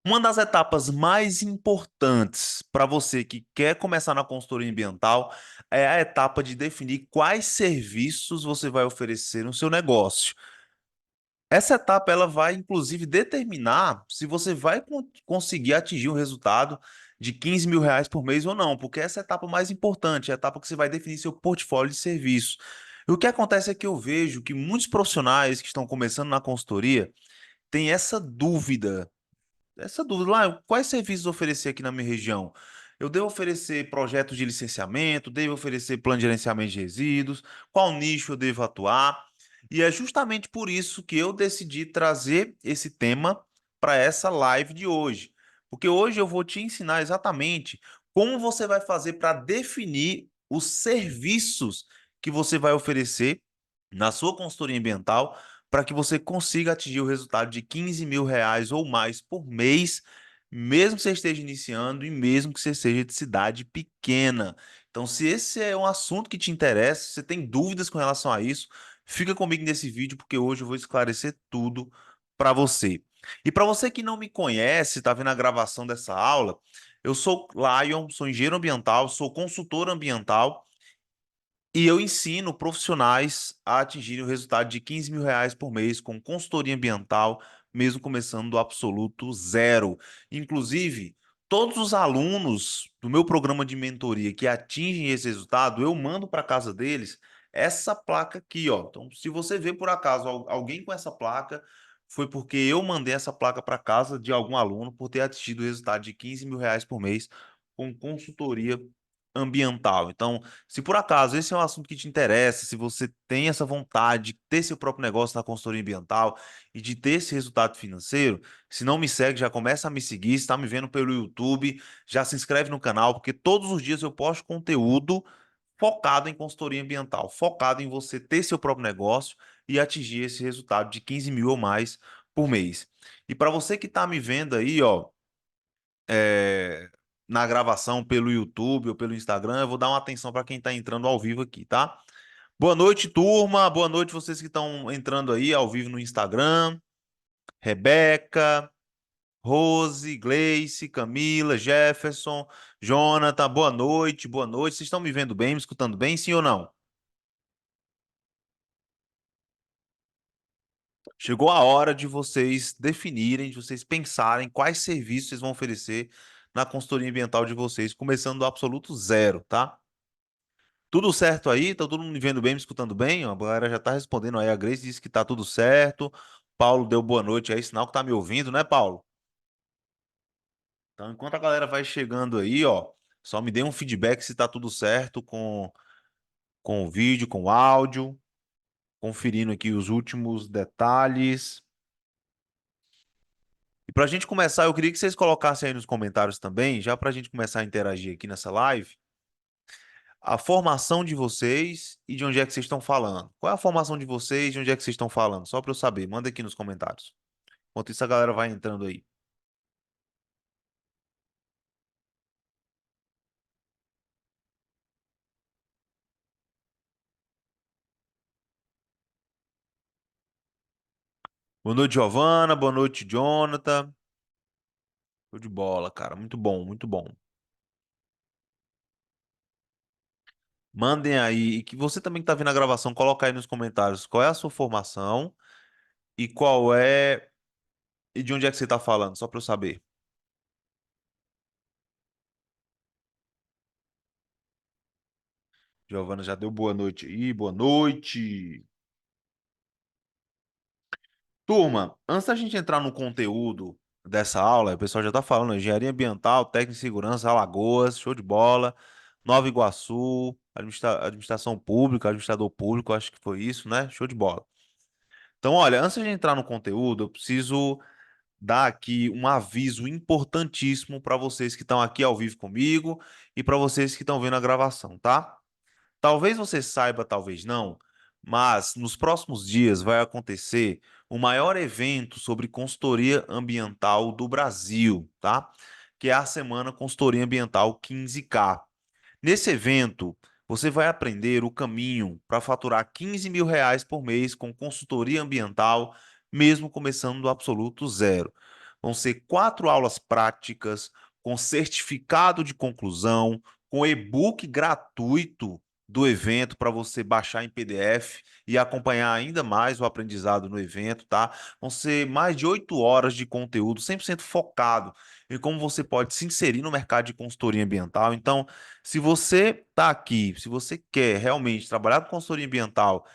Uma das etapas mais importantes para você que quer começar na consultoria ambiental é a etapa de definir quais serviços você vai oferecer no seu negócio. Essa etapa ela vai, inclusive, determinar se você vai conseguir atingir um resultado de R$ 15.000 por mês ou não, porque essa é a etapa mais importante, é a etapa que você vai definir seu portfólio de serviços. E o que acontece é que eu vejo que muitos profissionais que estão começando na consultoria têm essa dúvida lá, quais serviços oferecer aqui na minha região? Eu devo oferecer projetos de licenciamento, devo oferecer plano de gerenciamento de resíduos, qual nicho eu devo atuar? E é justamente por isso que eu decidi trazer esse tema para essa live de hoje. Porque hoje eu vou te ensinar exatamente como você vai fazer para definir os serviços que você vai oferecer na sua consultoria ambiental para que você consiga atingir o resultado de R$ 15.000 ou mais por mês, mesmo que você esteja iniciando e mesmo que você seja de cidade pequena. Então, se esse é um assunto que te interessa, se você tem dúvidas com relação a isso, fica comigo nesse vídeo, porque hoje eu vou esclarecer tudo para você. E para você que não me conhece, está vendo a gravação dessa aula, eu sou Lion, sou engenheiro ambiental, sou consultor ambiental e eu ensino profissionais a atingirem o resultado de R$ 15.000 por mês com consultoria ambiental, mesmo começando do absoluto zero. Inclusive, todos os alunos do meu programa de mentoria que atingem esse resultado, eu mando para casa deles essa placa aqui, ó. Então, se você vê por acaso alguém com essa placa, foi porque eu mandei essa placa para casa de algum aluno por ter atingido o resultado de R$ 15.000 por mês com consultoria ambiental. Então, se por acaso esse é um assunto que te interessa, se você tem essa vontade de ter seu próprio negócio na consultoria ambiental e de ter esse resultado financeiro, se não me segue, já começa a me seguir. Se está me vendo pelo YouTube, já se inscreve no canal, porque todos os dias eu posto conteúdo focado em consultoria ambiental, focado em você ter seu próprio negócio e atingir esse resultado de 15.000 ou mais por mês. E para você que está me vendo aí, ó, é, na gravação pelo YouTube ou pelo Instagram, eu vou dar uma atenção para quem está entrando ao vivo aqui, tá? Boa noite, turma. Boa noite, vocês que estão entrando aí ao vivo no Instagram. Rebeca, Rose, Gleice, Camila, Jefferson, Jonathan. Boa noite, boa noite. Vocês estão me vendo bem, me escutando bem, sim ou não? Chegou a hora de vocês definirem, de vocês pensarem quais serviços vocês vão oferecer na consultoria ambiental de vocês, começando do absoluto zero, tá? Tudo certo aí? Tá todo mundo me vendo bem, me escutando bem? Ó, a galera já tá respondendo aí. A Grace disse que tá tudo certo. Paulo deu boa noite aí, sinal que tá me ouvindo, né, Paulo? Então, enquanto a galera vai chegando aí, ó, só me dê um feedback se tá tudo certo com o vídeo, com o áudio, conferindo aqui os últimos detalhes. E pra gente começar, eu queria que vocês colocassem aí nos comentários também, já pra gente começar a interagir aqui nessa live, a formação de vocês e de onde é que vocês estão falando. Qual é a formação de vocês e de onde é que vocês estão falando? Só para eu saber, manda aqui nos comentários. Enquanto isso, a galera vai entrando aí. Boa noite, Giovana. Boa noite, Jonathan. Show de bola, cara. Muito bom, muito bom. Mandem aí. E que você também que está vendo a gravação, coloca aí nos comentários qual é a sua formação e qual é. E de onde é que você está falando, só para eu saber. Giovana já deu boa noite aí. Boa noite. Turma, antes da gente entrar no conteúdo dessa aula, o pessoal já está falando, engenharia ambiental, técnica de segurança, Alagoas, show de bola, Nova Iguaçu, administração pública, administrador público, acho que foi isso, né? Show de bola. Então, olha, antes de entrar no conteúdo, eu preciso dar aqui um aviso importantíssimo para vocês que estão aqui ao vivo comigo e para vocês que estão vendo a gravação, tá? Talvez você saiba, talvez não, mas nos próximos dias vai acontecer o maior evento sobre consultoria ambiental do Brasil, tá? Que é a Semana Consultoria Ambiental 15K. Nesse evento, você vai aprender o caminho para faturar R$ 15.000 por mês com consultoria ambiental, mesmo começando do absoluto zero. Vão ser 4 aulas práticas, com certificado de conclusão, com e-book gratuito do evento para você baixar em PDF e acompanhar ainda mais o aprendizado no evento, tá? Vão ser mais de 8 horas de conteúdo 100% focado em como você pode se inserir no mercado de consultoria ambiental. Então, se você está aqui, se você quer realmente trabalhar com consultoria ambiental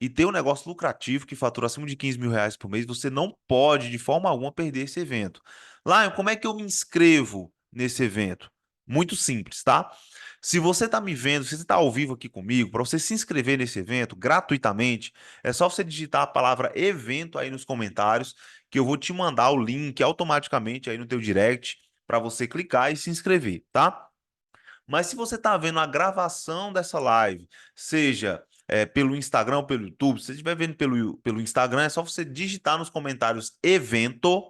e ter um negócio lucrativo que fatura acima de R$ 15.000 por mês, você não pode, de forma alguma, perder esse evento. Lion, como é que eu me inscrevo nesse evento? Muito simples, tá? Se você está me vendo, se você está ao vivo aqui comigo, para você se inscrever nesse evento gratuitamente, é só você digitar a palavra evento aí nos comentários, que eu vou te mandar o link automaticamente aí no teu direct para você clicar e se inscrever, tá? Mas se você está vendo a gravação dessa live, seja pelo Instagram ou pelo YouTube, se você estiver vendo pelo Instagram, é só você digitar nos comentários evento,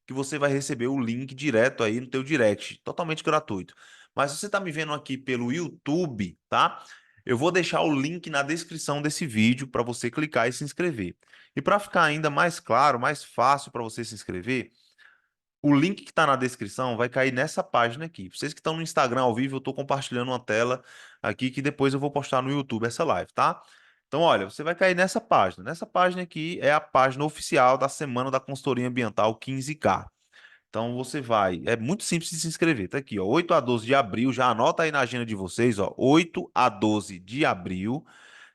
que você vai receber o link direto aí no teu direct, totalmente gratuito. Mas se você está me vendo aqui pelo YouTube, tá? Eu vou deixar o link na descrição desse vídeo para você clicar e se inscrever. E para ficar ainda mais claro, mais fácil para você se inscrever, o link que está na descrição vai cair nessa página aqui. Vocês que estão no Instagram ao vivo, eu estou compartilhando uma tela aqui que depois eu vou postar no YouTube essa live, tá? Então, olha, você vai cair nessa página. Nessa página aqui é a página oficial da Semana da Consultoria Ambiental 15K. Então você vai, é muito simples de se inscrever. Tá aqui, ó, 8 a 12 de abril, já anota aí na agenda de vocês, ó, 8 a 12 de abril,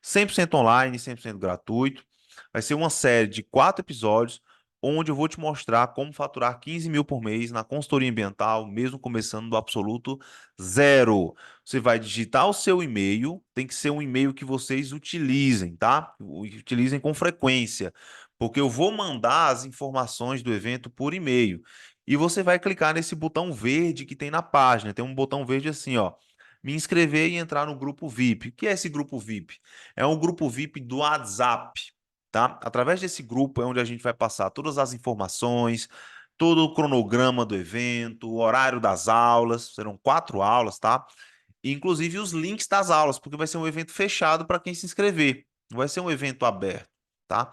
100% online, 100% gratuito. Vai ser uma série de 4 episódios, onde eu vou te mostrar como faturar 15 mil por mês na consultoria ambiental, mesmo começando do absoluto zero. Você vai digitar o seu e-mail, tem que ser um e-mail que vocês utilizem, tá? Utilizem com frequência, porque eu vou mandar as informações do evento por e-mail. E você vai clicar nesse botão verde que tem na página. Tem um botão verde assim, ó. Me inscrever e entrar no grupo VIP. O que é esse grupo VIP? É um grupo VIP do WhatsApp, tá? Através desse grupo é onde a gente vai passar todas as informações, todo o cronograma do evento, o horário das aulas. Serão 4 aulas, tá? E, inclusive os links das aulas, porque vai ser um evento fechado para quem se inscrever. Não vai ser um evento aberto, tá?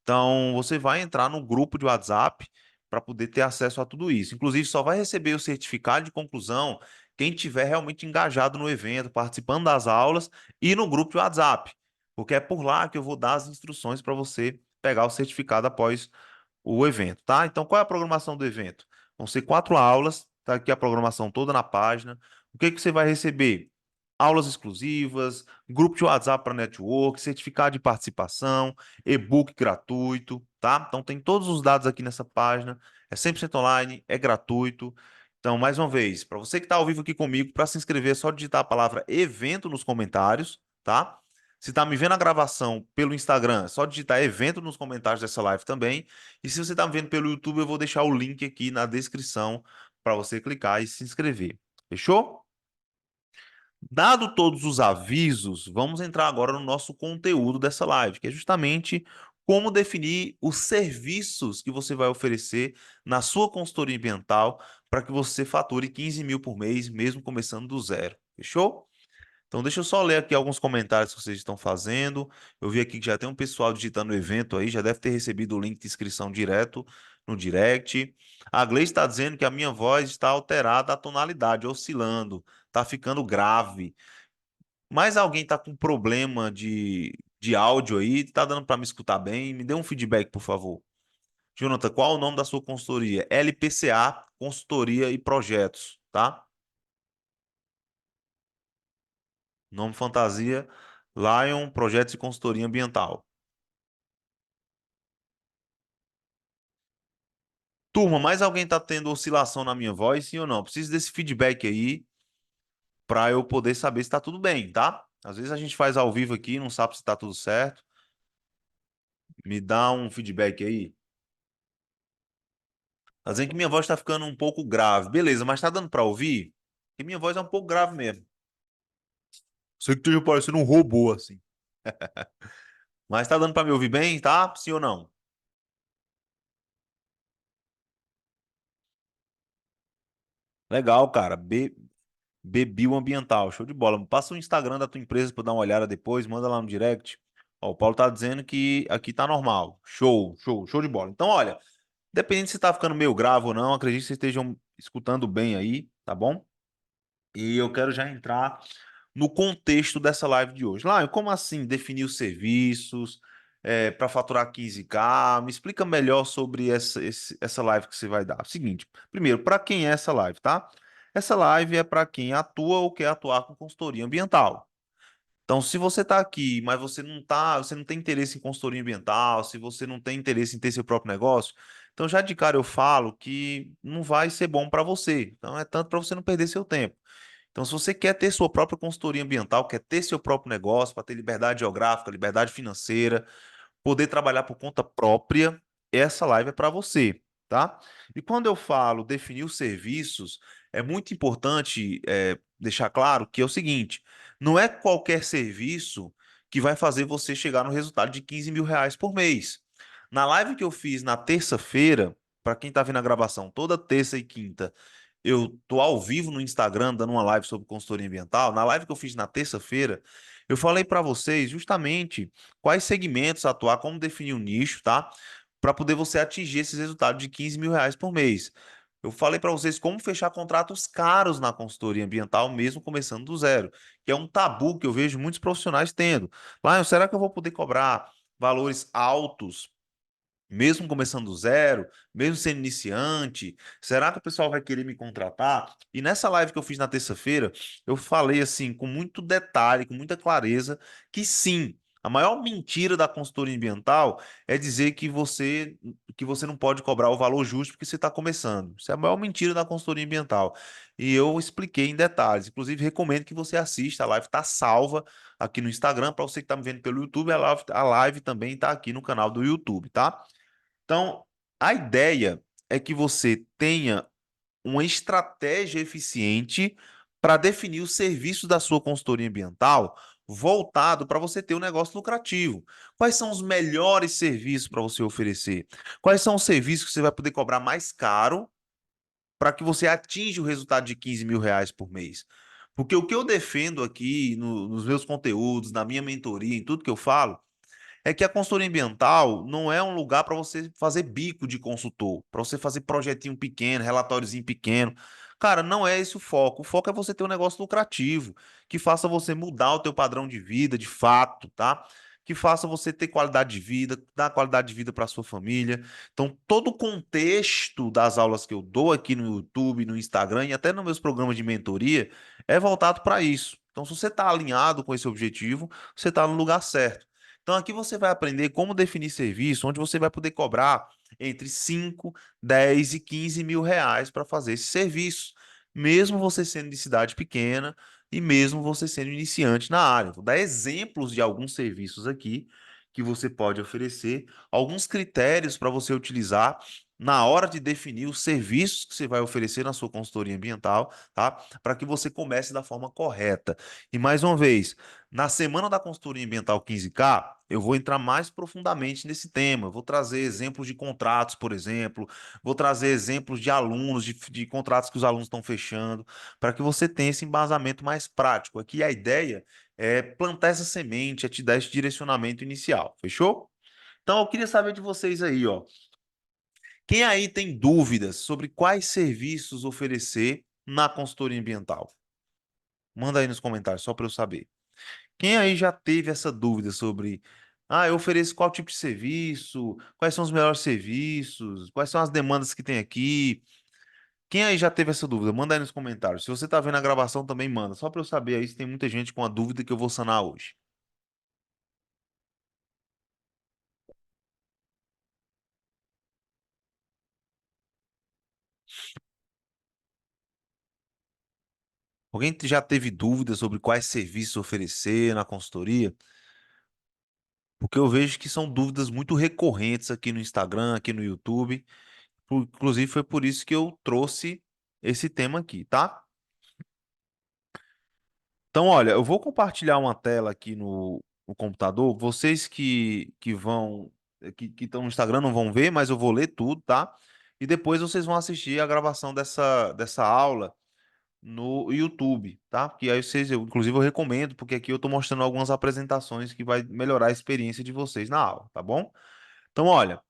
Então, você vai entrar no grupo de WhatsApp para poder ter acesso a tudo isso. Inclusive, só vai receber o certificado de conclusão quem tiver realmente engajado no evento, participando das aulas e no grupo de WhatsApp, porque é por lá que eu vou dar as instruções para você pegar o certificado após o evento, tá? Então, qual é a programação do evento? Vão ser 4 aulas, tá aqui a programação toda na página. O que que você vai receber? Aulas exclusivas, grupo de WhatsApp para network, certificado de participação, e-book gratuito, tá? Então tem todos os dados aqui nessa página, é 100% online, é gratuito. Então, mais uma vez, para você que está ao vivo aqui comigo, para se inscrever é só digitar a palavra evento nos comentários, tá? Se está me vendo a gravação pelo Instagram, é só digitar evento nos comentários dessa live também. E se você está me vendo pelo YouTube, eu vou deixar o link aqui na descrição para você clicar e se inscrever. Fechou? Dado todos os avisos, vamos entrar agora no nosso conteúdo dessa live, que é justamente como definir os serviços que você vai oferecer na sua consultoria ambiental para que você fature 15 mil por mês, mesmo começando do zero. Fechou? Então, deixa eu só ler aqui alguns comentários que vocês estão fazendo. Eu vi aqui que já tem um pessoal digitando o evento aí, já deve ter recebido o link de inscrição direto no direct. A Gleice está dizendo que a minha voz está alterada, a tonalidade, oscilando, está ficando grave. Mas alguém está com problema de áudio aí? Está dando para me escutar bem? Me dê um feedback, por favor. Jonathan, qual é o nome da sua consultoria? LPCA, Consultoria e Projetos, tá? Nome fantasia, Lion Projetos e Consultoria Ambiental. Turma, mais alguém está tendo oscilação na minha voz, sim ou não? Preciso desse feedback aí para eu poder saber se está tudo bem, tá? Às vezes a gente faz ao vivo aqui, não sabe se está tudo certo. Me dá um feedback aí. Tá dizendo que minha voz está ficando um pouco grave. Beleza, mas tá dando para ouvir? Porque minha voz é um pouco grave mesmo. Sei que esteja parecendo um robô assim. Mas tá dando para me ouvir bem, tá? Sim ou não? Legal, cara. Bebio Ambiental, show de bola. Passa o Instagram da tua empresa para dar uma olhada depois, manda lá no direct. Ó, o Paulo tá dizendo que aqui tá normal. Show, show, show de bola. Então, olha, Dependendo se tá ficando meio grave ou não, acredito que vocês estejam escutando bem aí, tá bom? E eu quero já entrar no contexto dessa live de hoje. Lá, como assim definir os serviços para faturar 15K? Me explica melhor sobre essa live que você vai dar. Seguinte, primeiro, para quem é essa live, tá? Essa live é para quem atua ou quer atuar com consultoria ambiental. Então, se você está aqui, mas você não tem interesse em consultoria ambiental, se você não tem interesse em ter seu próprio negócio, então já de cara eu falo que não vai ser bom para você. Então, é tanto para você não perder seu tempo. Então, se você quer ter sua própria consultoria ambiental, quer ter seu próprio negócio, para ter liberdade geográfica, liberdade financeira, poder trabalhar por conta própria, essa live é para você, tá? E quando eu falo definir os serviços, é muito importante deixar claro que é o seguinte: não é qualquer serviço que vai fazer você chegar no resultado de R$ 15.000 por mês. Na live que eu fiz na terça-feira, para quem está vendo a gravação, toda terça e quinta, eu tô ao vivo no Instagram dando uma live sobre consultoria ambiental. Na live que eu fiz na terça-feira, eu falei para vocês justamente quais segmentos atuar, como definir um nicho, tá? Para poder você atingir esses resultados de R$ 15.000 por mês. Eu falei para vocês como fechar contratos caros na consultoria ambiental, mesmo começando do zero, que é um tabu que eu vejo muitos profissionais tendo. Lá, será que eu vou poder cobrar valores altos mesmo começando do zero, mesmo sendo iniciante, será que o pessoal vai querer me contratar? E nessa live que eu fiz na terça-feira, eu falei assim, com muito detalhe, com muita clareza, que sim, a maior mentira da consultoria ambiental é dizer que você não pode cobrar o valor justo porque você está começando. Isso é a maior mentira da consultoria ambiental. E eu expliquei em detalhes. Inclusive, recomendo que você assista. A live está salva aqui no Instagram. Para você que está me vendo pelo YouTube, a live também está aqui no canal do YouTube, tá? Então, a ideia é que você tenha uma estratégia eficiente para definir os serviços da sua consultoria ambiental voltado para você ter um negócio lucrativo. Quais são os melhores serviços para você oferecer? Quais são os serviços que você vai poder cobrar mais caro para que você atinja o resultado de R$ 15.000 por mês? Porque o que eu defendo aqui nos meus conteúdos, na minha mentoria, em tudo que eu falo, é que a consultoria ambiental não é um lugar para você fazer bico de consultor, para você fazer projetinho pequeno, relatóriozinho pequeno. Cara, não é esse o foco. O foco é você ter um negócio lucrativo, que faça você mudar o teu padrão de vida, de fato, tá? Que faça você ter qualidade de vida, dar qualidade de vida para sua família. Então, todo o contexto das aulas que eu dou aqui no YouTube, no Instagram e até nos meus programas de mentoria é voltado para isso. Então, se você está alinhado com esse objetivo, você está no lugar certo. Então, aqui você vai aprender como definir serviço, onde você vai poder cobrar entre 5, 10 e R$ 15.000 para fazer esse serviço, mesmo você sendo de cidade pequena e mesmo você sendo iniciante na área. Vou dar exemplos de alguns serviços aqui que você pode oferecer, alguns critérios para você utilizar na hora de definir os serviços que você vai oferecer na sua consultoria ambiental, tá? Para que você comece da forma correta. E mais uma vez, na semana da consultoria ambiental 15K, eu vou entrar mais profundamente nesse tema. Eu vou trazer exemplos de contratos, por exemplo, vou trazer exemplos de alunos, de contratos que os alunos estão fechando, para que você tenha esse embasamento mais prático. Aqui a ideia é plantar essa semente, é te dar esse direcionamento inicial. Fechou? Então eu queria saber de vocês aí, ó. Quem aí tem dúvidas sobre quais serviços oferecer na consultoria ambiental? Manda aí nos comentários, só para eu saber. Quem aí já teve essa dúvida sobre, eu ofereço qual tipo de serviço, quais são os melhores serviços, quais são as demandas que tem aqui? Quem aí já teve essa dúvida? Manda aí nos comentários. Se você está vendo a gravação, também manda, só para eu saber aí se tem muita gente com a dúvida que eu vou sanar hoje. Alguém já teve dúvida sobre quais serviços oferecer na consultoria? Porque eu vejo que são dúvidas muito recorrentes aqui no Instagram, aqui no YouTube. Inclusive, foi por isso que eu trouxe esse tema aqui, tá? Então, olha, eu vou compartilhar uma tela aqui no computador. Vocês que vão, que estão no Instagram não vão ver, mas eu vou ler tudo, tá? E depois vocês vão assistir a gravação dessa aula no YouTube, tá? Que aí vocês, inclusive, eu recomendo, porque aqui eu estou mostrando algumas apresentações que vai melhorar a experiência de vocês na aula, tá bom? Então, olha.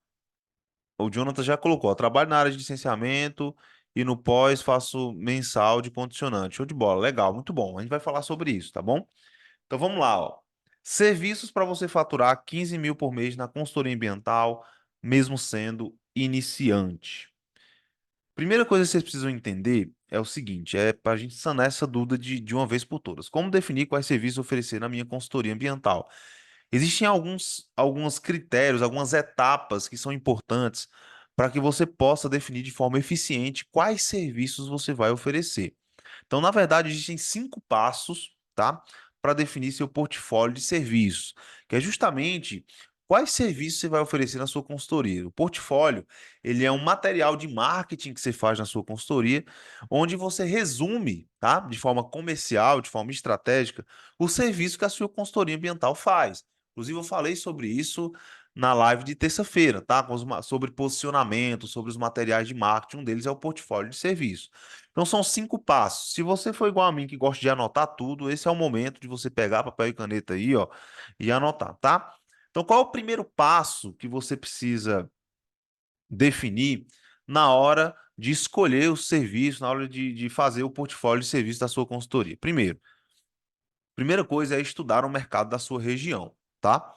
O Jonathan já colocou, ó, trabalho na área de licenciamento e no pós faço mensal de condicionante. Show de bola, legal, muito bom. A gente vai falar sobre isso, tá bom? Então vamos lá, ó. Serviços para você faturar 15 mil por mês na consultoria ambiental, mesmo sendo iniciante. Primeira coisa que vocês precisam entender é o seguinte, é para a gente sanar essa dúvida de uma vez por todas. Como definir quais serviços oferecer na minha consultoria ambiental? Existem alguns critérios, algumas etapas que são importantes para que você possa definir de forma eficiente quais serviços você vai oferecer. Então, na verdade, existem 5 passos, tá? Para definir seu portfólio de serviços, que é justamente quais serviços você vai oferecer na sua consultoria. O portfólio, ele é um material de marketing que você faz na sua consultoria, onde você resume, tá? De forma comercial, de forma estratégica, o serviço que a sua consultoria ambiental faz. Inclusive, eu falei sobre isso na live de terça-feira, tá? Sobre posicionamento, sobre os materiais de marketing. Um deles é o portfólio de serviço. Então são 5 passos. Se você for igual a mim que gosta de anotar tudo, esse é o momento de você pegar papel e caneta aí, ó, e anotar, tá? Então qual é o primeiro passo que você precisa definir na hora de escolher o serviço, na hora de fazer o portfólio de serviço da sua consultoria? Primeira coisa é estudar o mercado da sua região, tá?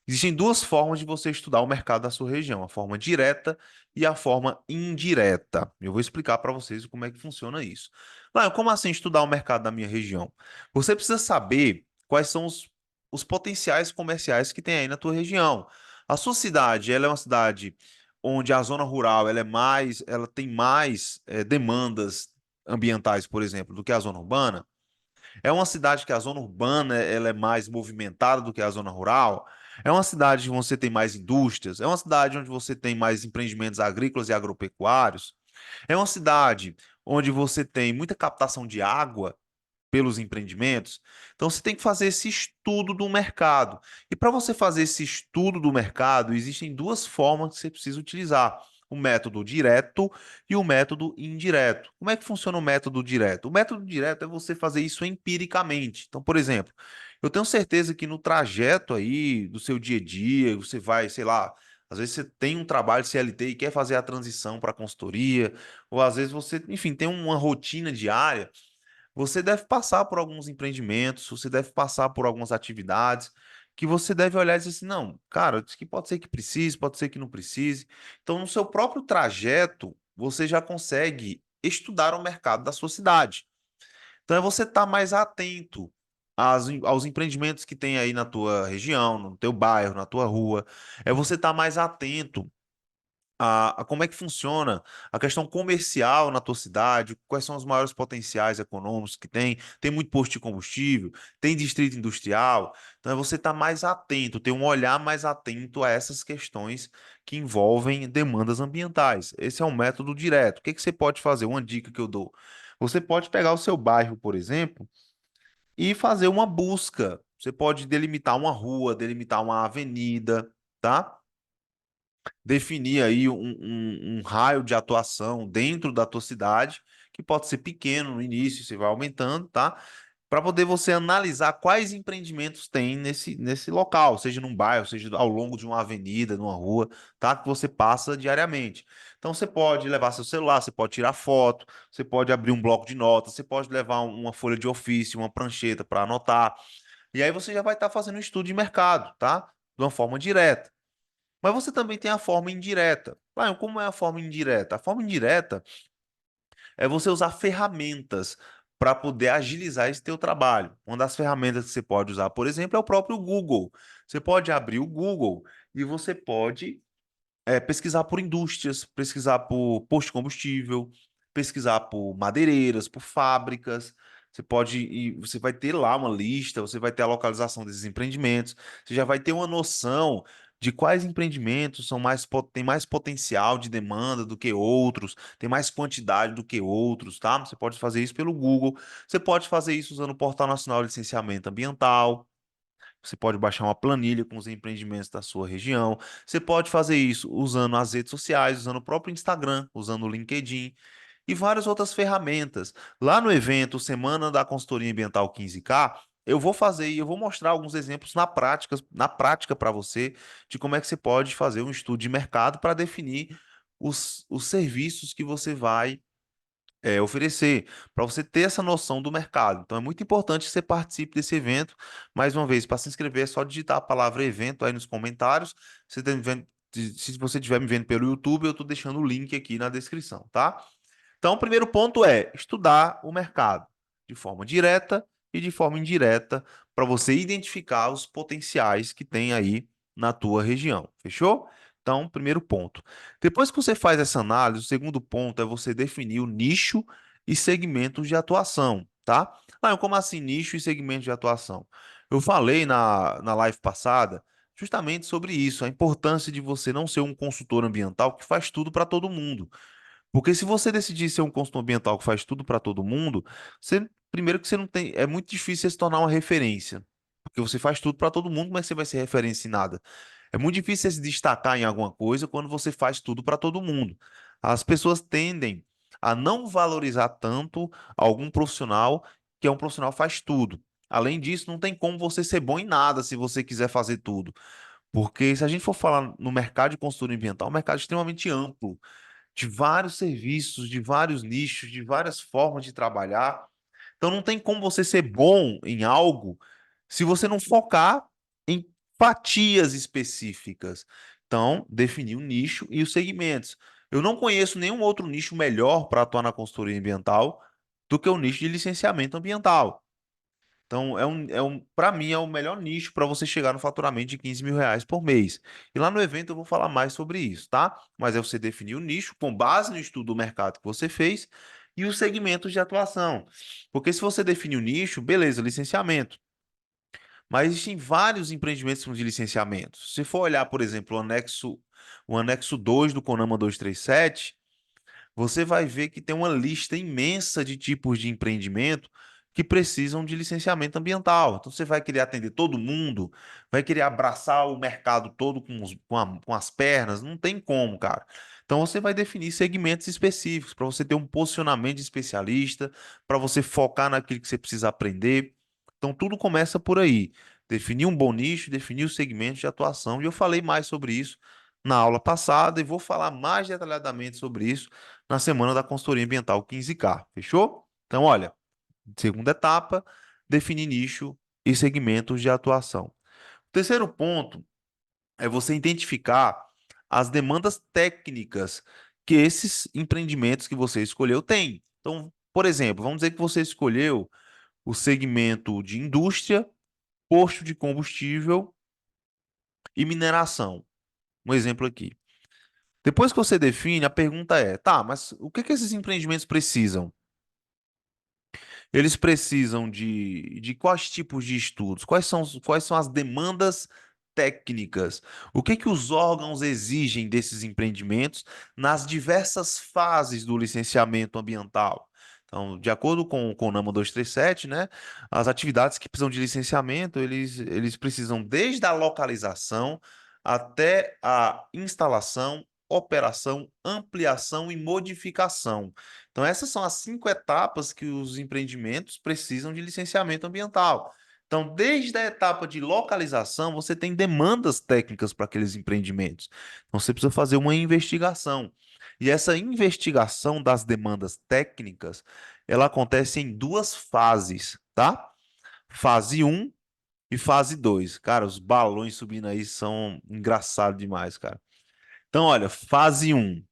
Existem 2 formas de você estudar o mercado da sua região, a forma direta e a forma indireta. Eu vou explicar para vocês como é que funciona isso. Lá, como assim estudar o mercado da minha região? Você precisa saber quais são os potenciais comerciais que tem aí na tua região. A sua cidade, ela é uma cidade onde a zona rural ela tem mais demandas ambientais, por exemplo, do que a zona urbana. É uma cidade que a zona urbana ela é mais movimentada do que a zona rural. É uma cidade onde você tem mais indústrias. É uma cidade onde você tem mais empreendimentos agrícolas e agropecuários. É uma cidade onde você tem muita captação de água pelos empreendimentos. Então você tem que fazer esse estudo do mercado. E para você fazer esse estudo do mercado, existem 2 formas que você precisa utilizar. O método direto e o método indireto. Como é que funciona o método direto? O método direto é você fazer isso empiricamente. Então, por exemplo, eu tenho certeza que no trajeto aí do seu dia a dia, você vai, sei lá, às vezes você tem um trabalho CLT e quer fazer a transição para a consultoria, ou às vezes você, enfim, tem uma rotina diária. Você deve passar por alguns empreendimentos, você deve passar por algumas atividades que você deve olhar e dizer assim, não, cara, isso aqui pode ser que precise, pode ser que não precise. Então, no seu próprio trajeto, você já consegue estudar o mercado da sua cidade. Então, é você estar mais atento aos empreendimentos que tem aí na tua região, no teu bairro, na tua rua. É você estar mais atento a como é que funciona a questão comercial na tua cidade, quais são os maiores potenciais econômicos que tem, tem muito posto de combustível, tem distrito industrial, então é você estar mais atento, ter um olhar mais atento a essas questões que envolvem demandas ambientais. Esse é um método direto. O que que você pode fazer? Uma dica que eu dou. Você pode pegar o seu bairro, por exemplo, e fazer uma busca. Você pode delimitar uma rua, delimitar uma avenida, tá? Definir aí um raio de atuação dentro da tua cidade, que pode ser pequeno no início, você vai aumentando, tá? Para poder você analisar quais empreendimentos tem nesse local, seja num bairro, seja ao longo de uma avenida, numa rua, tá? Que você passa diariamente. Então você pode levar seu celular, você pode tirar foto, você pode abrir um bloco de notas, você pode levar uma folha de ofício, uma prancheta para anotar. E aí você já vai estar fazendo um estudo de mercado, tá? De uma forma direta. Mas você também tem a forma indireta. Ah, como é a forma indireta? A forma indireta é você usar ferramentas para poder agilizar esse teu trabalho. Uma das ferramentas que você pode usar, por exemplo, é o próprio Google. Você pode abrir o Google e você pode pesquisar por indústrias, pesquisar por posto de combustível, pesquisar por madeireiras, por fábricas. Você vai ter lá uma lista, você vai ter a localização desses empreendimentos, você já vai ter uma noção de quais empreendimentos têm mais potencial de demanda do que outros, tem mais quantidade do que outros, tá? Você pode fazer isso pelo Google, você pode fazer isso usando o Portal Nacional de Licenciamento Ambiental. Você pode baixar uma planilha com os empreendimentos da sua região. Você pode fazer isso usando as redes sociais, usando o próprio Instagram, usando o LinkedIn e várias outras ferramentas. Lá no evento Semana da Consultoria Ambiental 15K, eu vou fazer e eu vou mostrar alguns exemplos na prática para você de como é que você pode fazer um estudo de mercado para definir os serviços que você vai oferecer, para você ter essa noção do mercado. Então é muito importante que você participe desse evento. Mais uma vez, para se inscrever é só digitar a palavra evento aí nos comentários. Se você estiver me vendo pelo YouTube, eu estou deixando o link aqui na descrição, tá? Então, o primeiro ponto é estudar o mercado de forma direta e de forma indireta para você identificar os potenciais que tem aí na tua região. Fechou? Então, primeiro ponto. Depois que você faz essa análise, o segundo ponto é você definir o nicho e segmentos de atuação, tá? Ah, como assim nicho e segmento de atuação? Eu falei na live passada justamente sobre isso, a importância de você não ser um consultor ambiental que faz tudo para todo mundo. Porque se você decidir ser um consultor ambiental que faz tudo para todo mundo, primeiro que você não tem, é muito difícil você se tornar uma referência. Porque você faz tudo para todo mundo, como é que você vai ser referência em nada? É muito difícil você se destacar em alguma coisa quando você faz tudo para todo mundo. As pessoas tendem a não valorizar tanto algum profissional que é um profissional que faz tudo. Além disso, não tem como você ser bom em nada se você quiser fazer tudo. Porque se a gente for falar no mercado de consultoria ambiental, é um mercado extremamente amplo de vários serviços, de vários nichos, de várias formas de trabalhar. Então não tem como você ser bom em algo se você não focar em fatias específicas. Então, definir o nicho e os segmentos. Eu não conheço nenhum outro nicho melhor para atuar na consultoria ambiental do que o nicho de licenciamento ambiental. Então, para mim, é o melhor nicho para você chegar no faturamento de R$ 15.000 por mês. E lá no evento eu vou falar mais sobre isso, tá? Mas é você definir o nicho com base no estudo do mercado que você fez e os segmentos de atuação. Porque se você definir o nicho, beleza, licenciamento. Mas existem vários empreendimentos de licenciamento. Se for olhar, por exemplo, o anexo 2 do CONAMA 237, você vai ver que tem uma lista imensa de tipos de empreendimento que precisam de licenciamento ambiental. Então, você vai querer atender todo mundo, vai querer abraçar o mercado todo com as pernas, não tem como, cara. Então, você vai definir segmentos específicos para você ter um posicionamento de especialista, para você focar naquilo que você precisa aprender. Então, tudo começa por aí. Definir um bom nicho, definir os segmentos de atuação. E eu falei mais sobre isso na aula passada e vou falar mais detalhadamente sobre isso na semana da consultoria ambiental 15K. Fechou? Então, olha, segunda etapa, definir nicho e segmentos de atuação. O terceiro ponto é você identificar as demandas técnicas que esses empreendimentos que você escolheu têm. Então, por exemplo, vamos dizer que você escolheu o segmento de indústria, posto de combustível e mineração. Um exemplo aqui. Depois que você define, a pergunta é: tá, mas o que que esses empreendimentos precisam? Eles precisam de quais tipos de estudos? Quais são as demandas técnicas? O que que os órgãos exigem desses empreendimentos nas diversas fases do licenciamento ambiental? Então, de acordo com o NAMA 237, né, as atividades que precisam de licenciamento, eles precisam desde a localização até a instalação, operação, ampliação e modificação. Então, essas são as 5 etapas que os empreendimentos precisam de licenciamento ambiental. Então, desde a etapa de localização, você tem demandas técnicas para aqueles empreendimentos. Então, você precisa fazer uma investigação. E essa investigação das demandas técnicas, ela acontece em duas fases, tá? Fase um e fase 2. Cara, os balões subindo aí são engraçados demais, cara. Então, olha, fase um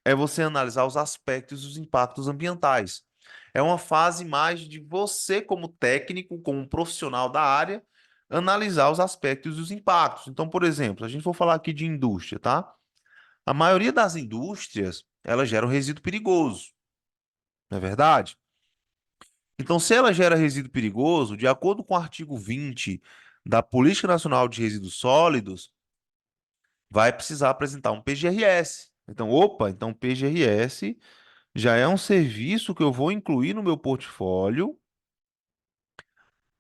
é você analisar os aspectos dos impactos ambientais. É uma fase mais de você, como técnico, como profissional da área, analisar os aspectos dos impactos. Então, por exemplo, a gente for falar aqui de indústria, tá? A maioria das indústrias, ela gera um resíduo perigoso, não é verdade? Então, se ela gera resíduo perigoso, de acordo com o artigo 20 da Política Nacional de Resíduos Sólidos, vai precisar apresentar um PGRS. Então, opa, então PGRS já é um serviço que eu vou incluir no meu portfólio,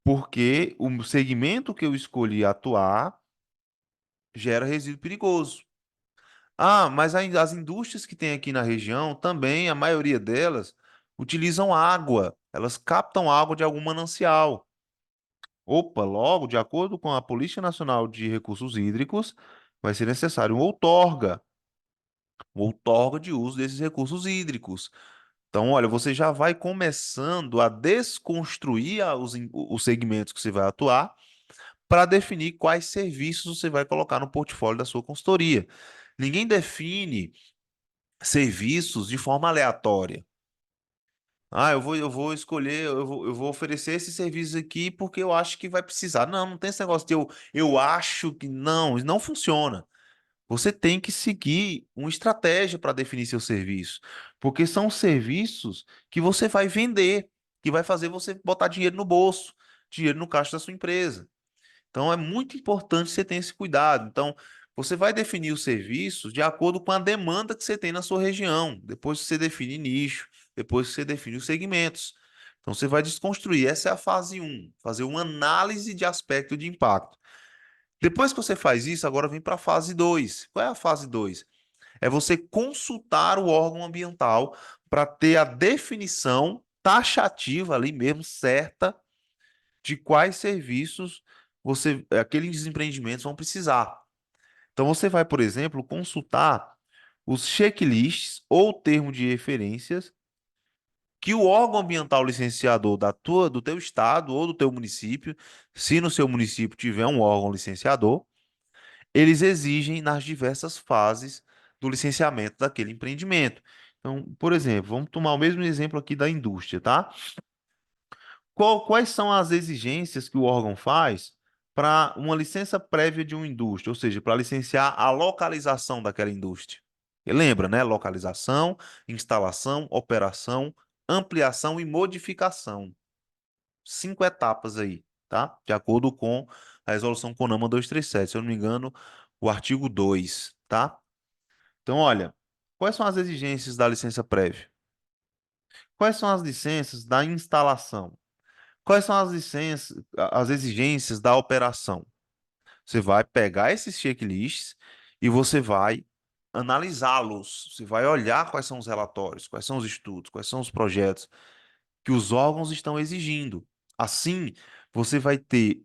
porque o segmento que eu escolhi atuar gera resíduo perigoso. Ah, mas as indústrias que tem aqui na região também, a maioria delas, utilizam água. Elas captam água de algum manancial. Opa, logo, de acordo com a Polícia Nacional de Recursos Hídricos, vai ser necessário uma outorga de uso desses recursos hídricos. Então, olha, você já vai começando a desconstruir os segmentos que você vai atuar para definir quais serviços você vai colocar no portfólio da sua consultoria. Ninguém define serviços de forma aleatória. Ah, eu vou escolher, eu vou oferecer esse serviço aqui porque eu acho que vai precisar. Não, não tem esse negócio de eu acho que não, isso não funciona. Você tem que seguir uma estratégia para definir seu serviço, porque são serviços que você vai vender, que vai fazer você botar dinheiro no bolso, dinheiro no caixa da sua empresa. Então, é muito importante você ter esse cuidado. Então, você vai definir os serviços de acordo com a demanda que você tem na sua região. Depois que você define nicho, depois que você define os segmentos. Então, você vai desconstruir. Essa é a fase um, fazer uma análise de aspecto de impacto. Depois que você faz isso, agora vem para a fase 2. Qual é a fase 2? É você consultar o órgão ambiental para ter a definição taxativa ali mesmo, certa, de quais serviços aqueles empreendimentos vão precisar. Então você vai, por exemplo, consultar os checklists ou termo de referências que o órgão ambiental licenciador do teu estado ou do teu município, se no seu município tiver um órgão licenciador, eles exigem nas diversas fases do licenciamento daquele empreendimento. Então, por exemplo, vamos tomar o mesmo exemplo aqui da indústria, tá? Quais são as exigências que o órgão faz para uma licença prévia de uma indústria, ou seja, para licenciar a localização daquela indústria? E lembra, né? Localização, instalação, operação, ampliação e modificação. 5 etapas aí, tá? De acordo com a resolução CONAMA 237, se eu não me engano, o artigo 2, tá? Então, olha, quais são as exigências da licença prévia? Quais são as licenças da instalação? Quais são as licenças, as exigências da operação? Você vai pegar esses checklists e você vai analisá-los. Você vai olhar quais são os relatórios, quais são os estudos, quais são os projetos que os órgãos estão exigindo. Assim, você vai ter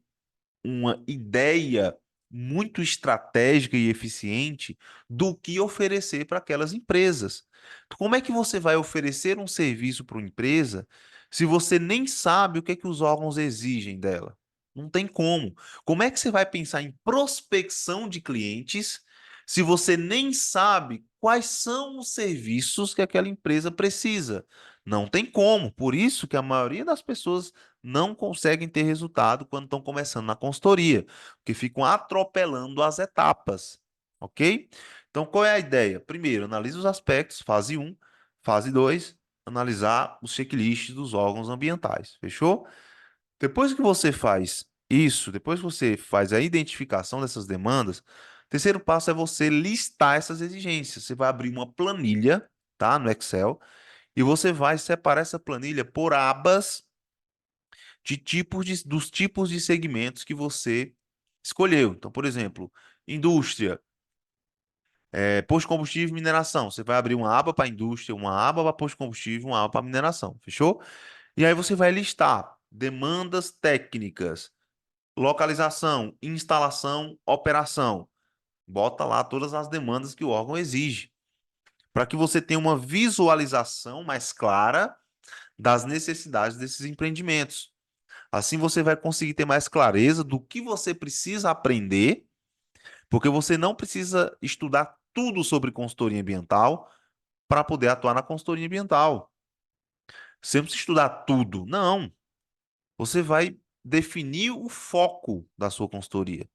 uma ideia muito estratégica e eficiente do que oferecer para aquelas empresas. Como é que você vai oferecer um serviço para uma empresa se você nem sabe o que é que os órgãos exigem dela? Não tem como. Como é que você vai pensar em prospecção de clientes se você nem sabe quais são os serviços que aquela empresa precisa? Não tem como. Por isso que a maioria das pessoas não conseguem ter resultado quando estão começando na consultoria, porque ficam atropelando as etapas, ok? Então, qual é a ideia? Primeiro, analisa os aspectos, fase um, fase 2, analisar os checklists dos órgãos ambientais, fechou? Depois que você faz isso, depois que você faz a identificação dessas demandas, o terceiro passo é você listar essas exigências. Você vai abrir uma planilha, tá, no Excel, e você vai separar essa planilha por abas dos tipos de segmentos que você escolheu. Então, por exemplo, indústria, posto de combustível e mineração. Você vai abrir uma aba para indústria, uma aba para posto de combustível, uma aba para mineração. Fechou? E aí você vai listar demandas técnicas, localização, instalação, operação. Bota lá todas as demandas que o órgão exige, para que você tenha uma visualização mais clara das necessidades desses empreendimentos. Assim você vai conseguir ter mais clareza do que você precisa aprender, porque você não precisa estudar tudo sobre consultoria ambiental para poder atuar na consultoria ambiental. Você não precisa estudar tudo, não. Você vai definir o foco da sua consultoria.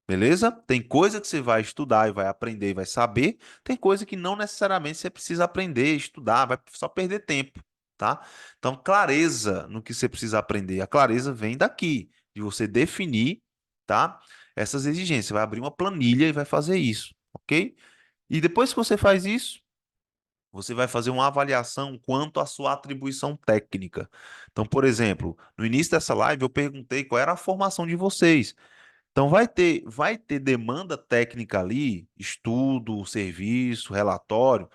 Beleza? Tem coisa que você vai estudar e vai aprender e vai saber, tem coisa que não necessariamente você precisa aprender, estudar, vai só perder tempo, tá? Então, clareza no que você precisa aprender. A clareza vem daqui, de você definir, tá? Essas exigências. Você vai abrir uma planilha e vai fazer isso, ok? E depois que você faz isso, você vai fazer uma avaliação quanto à sua atribuição técnica. Então, por exemplo, no início dessa live eu perguntei qual era a formação de vocês. Então, vai ter demanda técnica ali, estudo, serviço, relatório,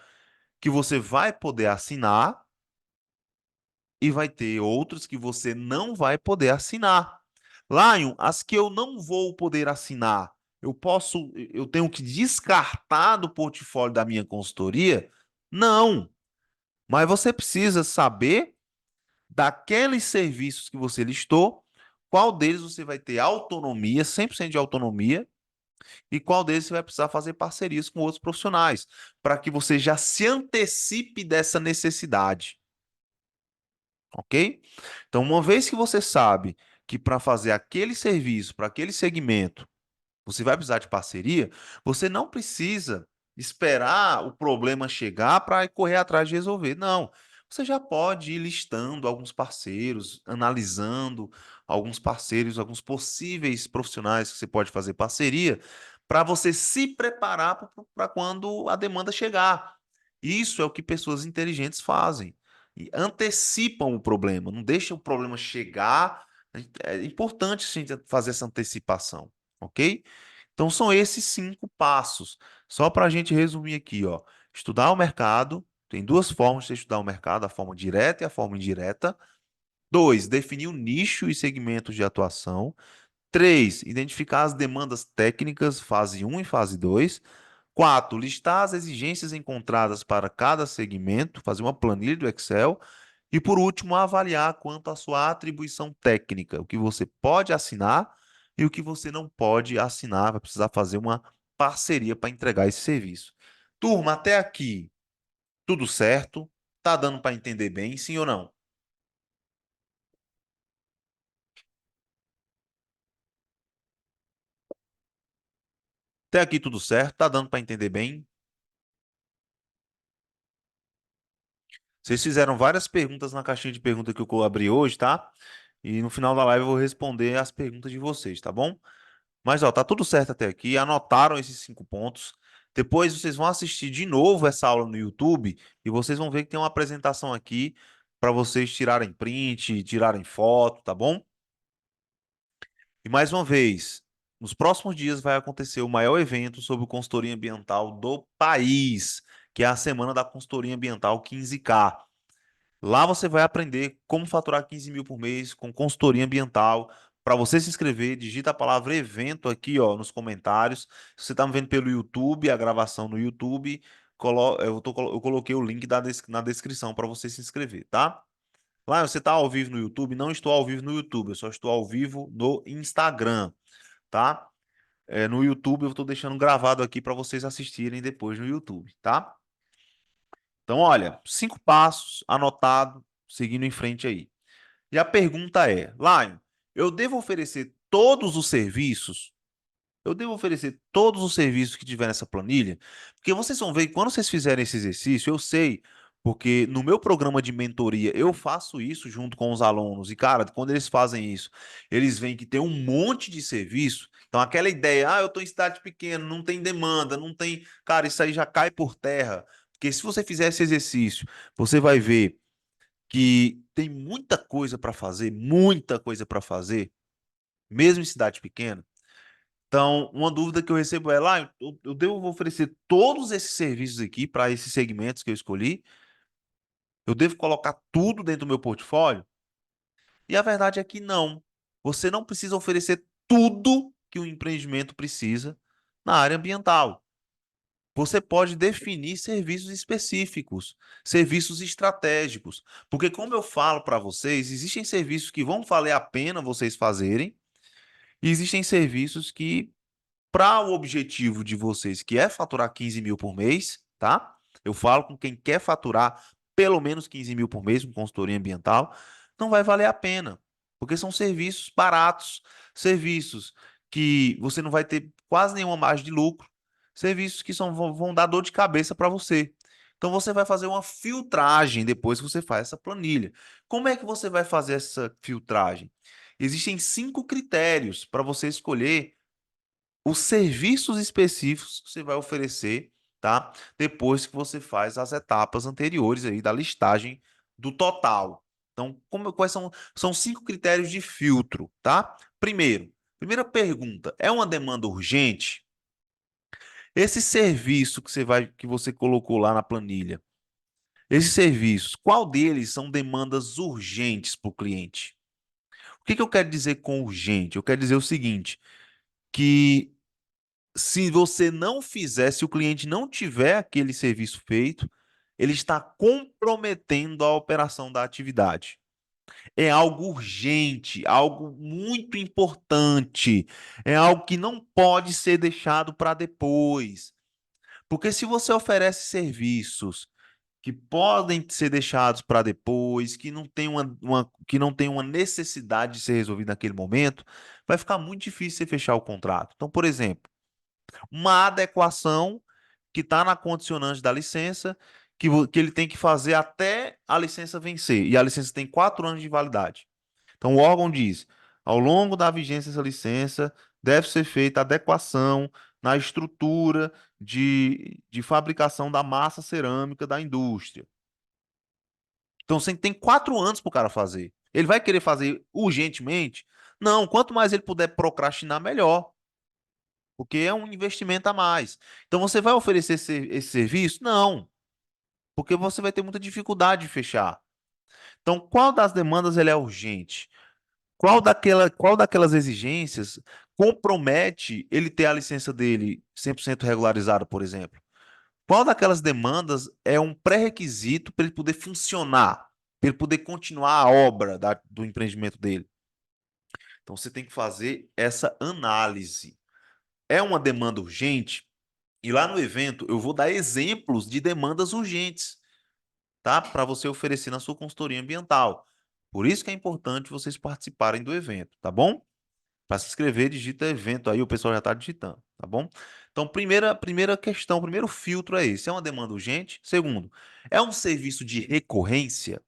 que você vai poder assinar e vai ter outros que você não vai poder assinar. Lion, as que eu não vou poder assinar, eu tenho que descartar do portfólio da minha consultoria? Não, mas você precisa saber daqueles serviços que você listou, qual deles você vai ter autonomia, 100% de autonomia, e qual deles você vai precisar fazer parcerias com outros profissionais, para que você já se antecipe dessa necessidade, ok? Então, uma vez que você sabe que para fazer aquele serviço, para aquele segmento, você vai precisar de parceria, você não precisa esperar o problema chegar para correr atrás de resolver. Não. Você já pode ir listando alguns parceiros, analisando alguns parceiros, alguns possíveis profissionais que você pode fazer parceria, para você se preparar para quando a demanda chegar. Isso é o que pessoas inteligentes fazem. E antecipam o problema, não deixam o problema chegar. É importante a gente fazer essa antecipação, ok? Então, são esses 5 passos. Só para a gente resumir aqui, ó. Estudar o mercado. Tem 2 formas de você estudar o mercado, a forma direta e a forma indireta. 2, definir o nicho e segmentos de atuação. 3, identificar as demandas técnicas, fase 1 e fase 2. 4, listar as exigências encontradas para cada segmento, fazer uma planilha do Excel. E, por último, avaliar quanto à sua atribuição técnica, o que você pode assinar e o que você não pode assinar, vai precisar fazer uma parceria para entregar esse serviço. Turma, até aqui, tudo certo? Tá dando para entender bem, sim ou não? Até aqui tudo certo? Tá dando para entender bem? Vocês fizeram várias perguntas na caixinha de perguntas que eu abri hoje, tá? E no final da live eu vou responder as perguntas de vocês, tá bom? Mas, ó, tá tudo certo até aqui. Anotaram esses 5 pontos. Depois vocês vão assistir de novo essa aula no YouTube e vocês vão ver que tem uma apresentação aqui para vocês tirarem print, tirarem foto, tá bom? E mais uma vez, nos próximos dias vai acontecer o maior evento sobre consultoria ambiental do país, que é a Semana da Consultoria Ambiental 15K. Lá você vai aprender como faturar 15 mil por mês com consultoria ambiental. Para você se inscrever, digita a palavra evento aqui, ó, nos comentários. Se você está me vendo pelo YouTube, a gravação no YouTube, eu coloquei o link na descrição para você se inscrever, tá? Lá, você está ao vivo no YouTube? Não estou ao vivo no YouTube, eu só estou ao vivo no Instagram, tá? No YouTube eu estou deixando gravado aqui para vocês assistirem depois no YouTube, tá? Então, olha, 5 passos, anotado, seguindo em frente aí. E a pergunta é, Lion, eu devo oferecer todos os serviços? Eu devo oferecer todos os serviços que tiver nessa planilha? Porque vocês vão ver que quando vocês fizerem esse exercício, eu sei, porque no meu programa de mentoria eu faço isso junto com os alunos. E, cara, quando eles fazem isso, eles veem que tem um monte de serviço. Então, aquela ideia, eu estou em cidade pequena, não tem demanda, não tem. Cara, isso aí já cai por terra. Porque se você fizer esse exercício, você vai ver que tem muita coisa para fazer, mesmo em cidade pequena. Então, uma dúvida que eu recebo é lá, eu devo oferecer todos esses serviços aqui para esses segmentos que eu escolhi? Eu devo colocar tudo dentro do meu portfólio? E a verdade é que não. Você não precisa oferecer tudo que um empreendimento precisa na área ambiental. Você pode definir serviços específicos, serviços estratégicos, porque como eu falo para vocês, existem serviços que vão valer a pena vocês fazerem, e existem serviços que, para o objetivo de vocês, que é faturar 15 mil por mês, tá? Eu falo com quem quer faturar pelo menos 15 mil por mês com consultoria ambiental, não vai valer a pena, porque são serviços baratos, serviços que você não vai ter quase nenhuma margem de lucro, serviços que vão dar dor de cabeça para você. Então você vai fazer uma filtragem depois que você faz essa planilha. Como é que você vai fazer essa filtragem? Existem 5 critérios para você escolher os serviços específicos que você vai oferecer, tá? Depois que você faz as etapas anteriores aí da listagem do total. Então, quais são 5 critérios de filtro, tá? Primeira pergunta, é uma demanda urgente? Esse serviço que você colocou lá na planilha, esses serviços, qual deles são demandas urgentes para o cliente? que eu quero dizer com urgente? Eu quero dizer o seguinte, que se você não fizer, se o cliente não tiver aquele serviço feito, ele está comprometendo a operação da atividade. É algo urgente, algo muito importante, é algo que não pode ser deixado para depois. Porque se você oferece serviços que podem ser deixados para depois, que não tem que não tem uma necessidade de ser resolvido naquele momento, vai ficar muito difícil você fechar o contrato. Então, por exemplo, uma adequação que está na condicionante da licença, que ele tem que fazer até a licença vencer. E a licença tem 4 anos de validade. Então, o órgão diz: ao longo da vigência dessa licença, deve ser feita adequação na estrutura de fabricação da massa cerâmica da indústria. Então, você tem 4 anos para o cara fazer. Ele vai querer fazer urgentemente? Não, quanto mais ele puder procrastinar, melhor. Porque é um investimento a mais. Então, você vai oferecer esse serviço? Não, porque você vai ter muita dificuldade de fechar. Então, qual das demandas ele é urgente? Qual daquelas exigências compromete ele ter a licença dele 100% regularizada, por exemplo? Qual daquelas demandas é um pré-requisito para ele poder funcionar, para ele poder continuar a obra do empreendimento dele? Então, você tem que fazer essa análise. É uma demanda urgente? E lá no evento eu vou dar exemplos de demandas urgentes, tá? Para você oferecer na sua consultoria ambiental. Por isso que é importante vocês participarem do evento, tá bom? Para se inscrever, digita evento aí, o pessoal já está digitando, tá bom? Então, primeira questão, primeiro filtro é esse: é uma demanda urgente? Segundo, é um serviço de recorrência?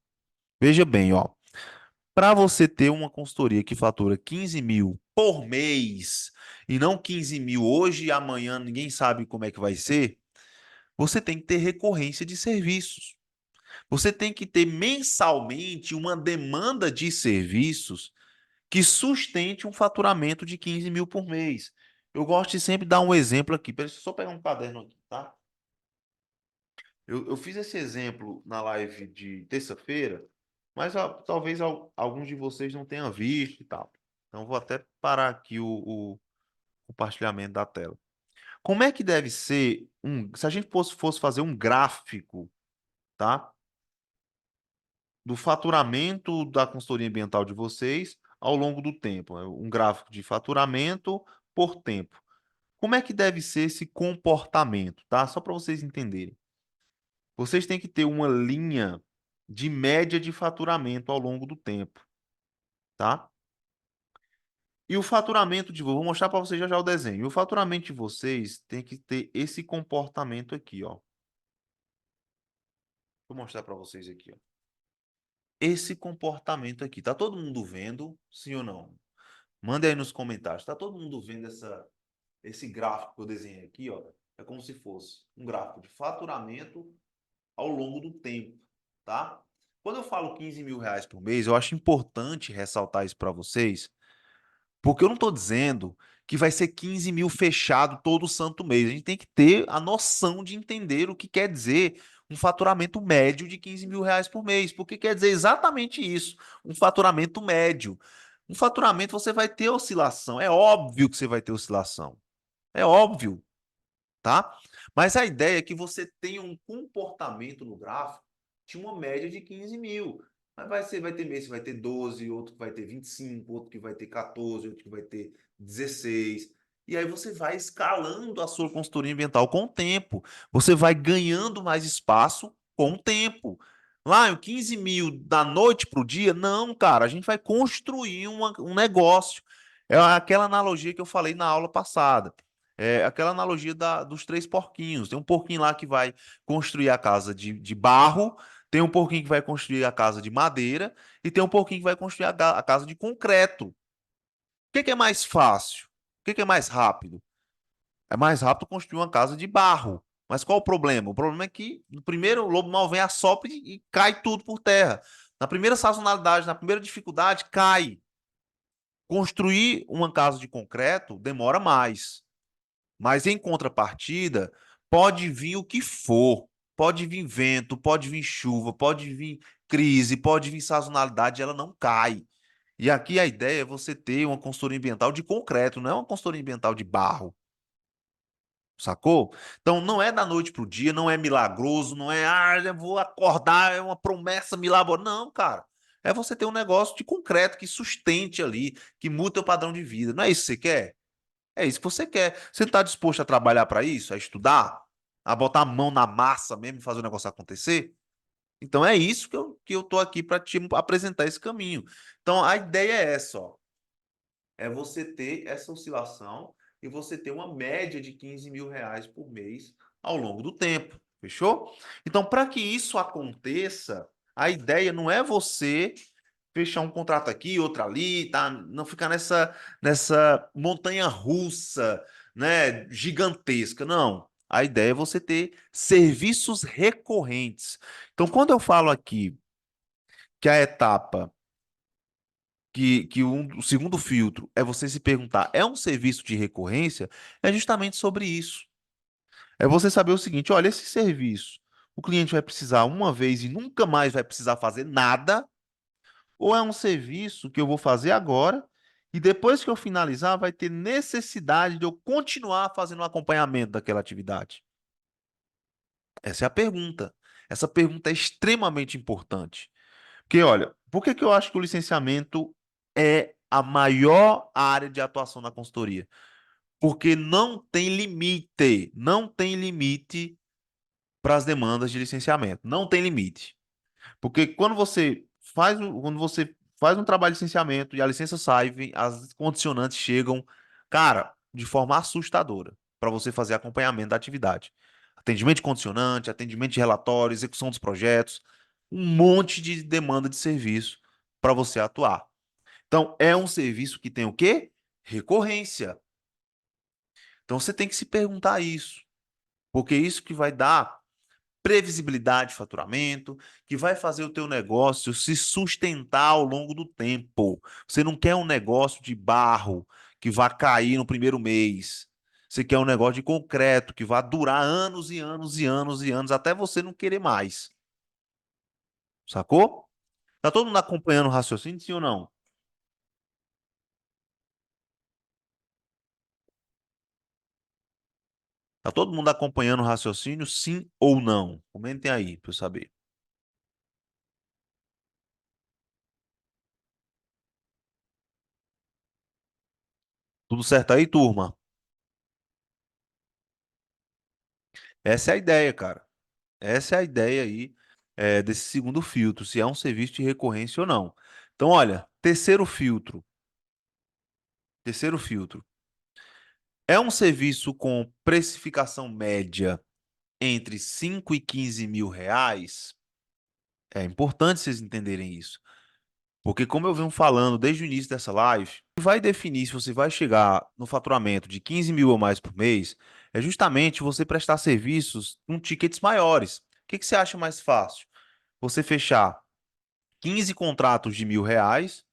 Veja bem, ó, para você ter uma consultoria que fatura 15 mil por mês e não 15 mil hoje e amanhã, ninguém sabe como é que vai ser, você tem que ter recorrência de serviços. Você tem que ter mensalmente uma demanda de serviços que sustente um faturamento de 15 mil por mês. Eu gosto de sempre dar um exemplo aqui. Deixa eu só pegar um caderno aqui, tá? Eu fiz esse exemplo na live de terça-feira, mas talvez alguns de vocês não tenham visto e tal. Então, vou até parar aqui o compartilhamento da tela. Como é que deve ser se a gente fosse fazer um gráfico, tá? Do faturamento da consultoria ambiental de vocês ao longo do tempo, né? Um gráfico de faturamento por tempo. Como é que deve ser esse comportamento, tá? Só para vocês entenderem. Vocês têm que ter uma linha de média de faturamento ao longo do tempo, tá? E o faturamento de vocês, vou mostrar para vocês já já o desenho. E o faturamento de vocês tem que ter esse comportamento aqui, ó. Vou mostrar para vocês aqui, ó. Esse comportamento aqui. Tá todo mundo vendo, sim ou não? Manda aí nos comentários. Tá todo mundo vendo esse gráfico que eu desenhei aqui, ó? É como se fosse um gráfico de faturamento ao longo do tempo, tá? Quando eu falo 15 mil reais por mês, eu acho importante ressaltar isso para vocês, porque eu não estou dizendo que vai ser 15 mil fechado todo santo mês. A gente tem que ter a noção de entender o que quer dizer um faturamento médio de 15 mil reais por mês, porque quer dizer exatamente isso, um faturamento médio. Um faturamento você vai ter oscilação, é óbvio que você vai ter oscilação, é óbvio, tá? Mas a ideia é que você tenha um comportamento no gráfico de uma média de 15 mil. Mas vai ter mês que vai ter 12, outro que vai ter 25, outro que vai ter 14, outro que vai ter 16. E aí você vai escalando a sua consultoria ambiental com o tempo. Você vai ganhando mais espaço com o tempo. Lá, em 15 mil da noite para o dia, não, cara, a gente vai construir um negócio. É aquela analogia que eu falei na aula passada. É aquela analogia dos 3 porquinhos. Tem um porquinho lá que vai construir a casa de barro, tem um porquinho que vai construir a casa de madeira e tem um porquinho que vai construir a casa de concreto. O que é mais fácil? O que é mais rápido? É mais rápido construir uma casa de barro. Mas qual o problema? O problema é que no primeiro o lobo mal vem, assopra e cai tudo por terra. Na primeira sazonalidade, na primeira dificuldade, cai. Construir uma casa de concreto demora mais. Mas em contrapartida, pode vir o que for. Pode vir vento, pode vir chuva, pode vir crise, pode vir sazonalidade, ela não cai. E aqui a ideia é você ter uma consultoria ambiental de concreto, não é uma consultoria ambiental de barro, sacou? Então não é da noite pro dia, não é milagroso, não é, eu vou acordar, é uma promessa milagrosa. Não, cara. É você ter um negócio de concreto que sustente ali, que mude o padrão de vida. Não é isso que você quer? É isso que você quer. Você está disposto a trabalhar para isso, a estudar, a botar a mão na massa mesmo e fazer o negócio acontecer? Então é isso que eu tô aqui para te apresentar esse caminho. Então a ideia é essa, ó. É você ter essa oscilação e você ter uma média de R$ 15.000 por mês ao longo do tempo. Fechou? Então, para que isso aconteça, a ideia não é você fechar um contrato aqui, outro ali, tá? Não ficar nessa montanha russa, né, gigantesca. Não. A ideia é você ter serviços recorrentes. Então, quando eu falo aqui que a etapa o segundo filtro é você se perguntar, é um serviço de recorrência? É justamente sobre isso. É você saber o seguinte, olha, esse serviço, o cliente vai precisar uma vez e nunca mais vai precisar fazer nada, ou é um serviço que eu vou fazer agora e depois que eu finalizar vai ter necessidade de eu continuar fazendo o acompanhamento daquela atividade? Essa é a pergunta. Essa pergunta é extremamente importante. Porque, olha, por que que eu acho que o licenciamento é a maior área de atuação na consultoria? Porque não tem limite, não tem limite para as demandas de licenciamento, não tem limite. Porque quando você faz um trabalho de licenciamento e a licença sai, as condicionantes chegam, cara, de forma assustadora para você fazer acompanhamento da atividade. Atendimento de condicionante, atendimento de relatório, execução dos projetos, um monte de demanda de serviço para você atuar. Então, é um serviço que tem o quê? Recorrência. Então, você tem que se perguntar isso, porque é isso que vai dar previsibilidade de faturamento, que vai fazer o teu negócio se sustentar ao longo do tempo. Você não quer um negócio de barro que vai cair no primeiro mês. Você quer um negócio de concreto que vai durar anos e anos e anos e anos até você não querer mais. Sacou? Tá todo mundo acompanhando o raciocínio, sim ou não? Tá todo mundo acompanhando o raciocínio, sim ou não? Comentem aí para eu saber. Tudo certo aí, turma? Essa é a ideia, cara. Essa é a ideia aí, desse segundo filtro, se é um serviço de recorrência ou não. Então, olha, terceiro filtro. Terceiro filtro. É um serviço com precificação média entre 5 e R$ 15.000? É importante vocês entenderem isso. Porque, como eu venho falando desde o início dessa live, o que vai definir se você vai chegar no faturamento de 15.000 ou mais por mês é justamente você prestar serviços com tickets maiores. O que que você acha mais fácil? Você fechar 15 contratos de R$ 1.000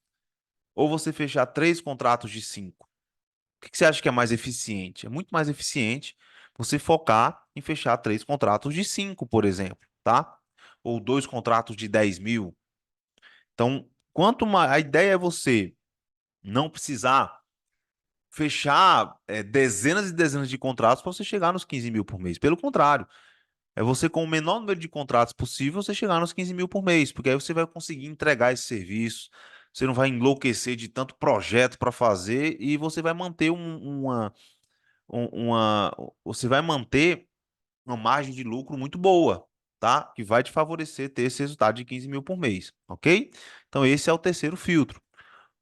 ou você fechar 3 contratos de 5? O que que você acha que é mais eficiente? É muito mais eficiente você focar em fechar 3 contratos de 5, por exemplo, tá? Ou 2 contratos de 10.000. Então, a ideia é você não precisar fechar dezenas e dezenas de contratos para você chegar nos 15.000 por mês. Pelo contrário, é você, com o menor número de contratos possível, você chegar nos 15.000 por mês, porque aí você vai conseguir entregar esse serviço, você não vai enlouquecer de tanto projeto para fazer e você vai manter você vai manter uma margem de lucro muito boa, tá? Que vai te favorecer ter esse resultado de 15.000 por mês, ok? Então esse é o terceiro filtro.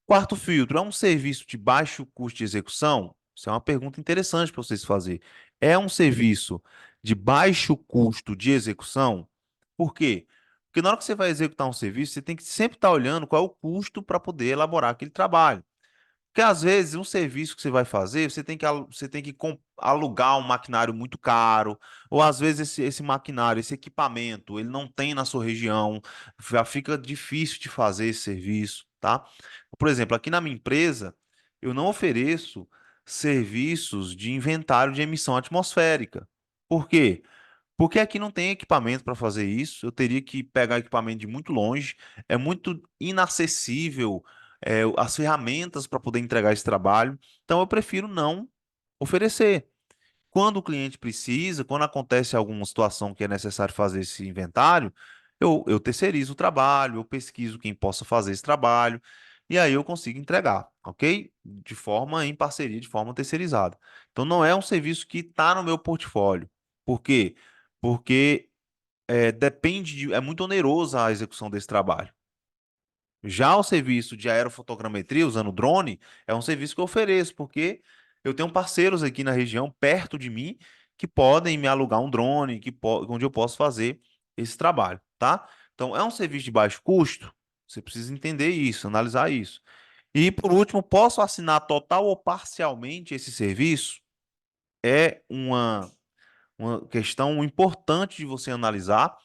Quarto filtro, é um serviço de baixo custo de execução? Isso é uma pergunta interessante para vocês fazer. É um serviço de baixo custo de execução? Por quê? Porque na hora que você vai executar um serviço, você tem que sempre estar olhando qual é o custo para poder elaborar aquele trabalho. Porque às vezes um serviço que você vai fazer, você tem que alugar um maquinário muito caro, ou às vezes esse maquinário, esse equipamento, ele não tem na sua região, já fica difícil de fazer esse serviço, tá? Por exemplo, aqui na minha empresa, eu não ofereço serviços de inventário de emissão atmosférica. Por quê? Porque aqui não tem equipamento para fazer isso, eu teria que pegar equipamento de muito longe, é muito inacessível as ferramentas para poder entregar esse trabalho. Então, eu prefiro não oferecer. Quando o cliente precisa, quando acontece alguma situação que é necessário fazer esse inventário, eu terceirizo o trabalho, eu pesquiso quem possa fazer esse trabalho, e aí eu consigo entregar, ok? De forma em parceria, de forma terceirizada. Então, não é um serviço que está no meu portfólio. Por quê? Porque é muito onerosa a execução desse trabalho. Já o serviço de aerofotogrametria usando drone é um serviço que eu ofereço, porque eu tenho parceiros aqui na região, perto de mim, que podem me alugar um drone, onde eu posso fazer esse trabalho, tá? Então, é um serviço de baixo custo, você precisa entender isso, analisar isso. E, por último, posso assinar total ou parcialmente esse serviço? É uma questão importante de você analisar,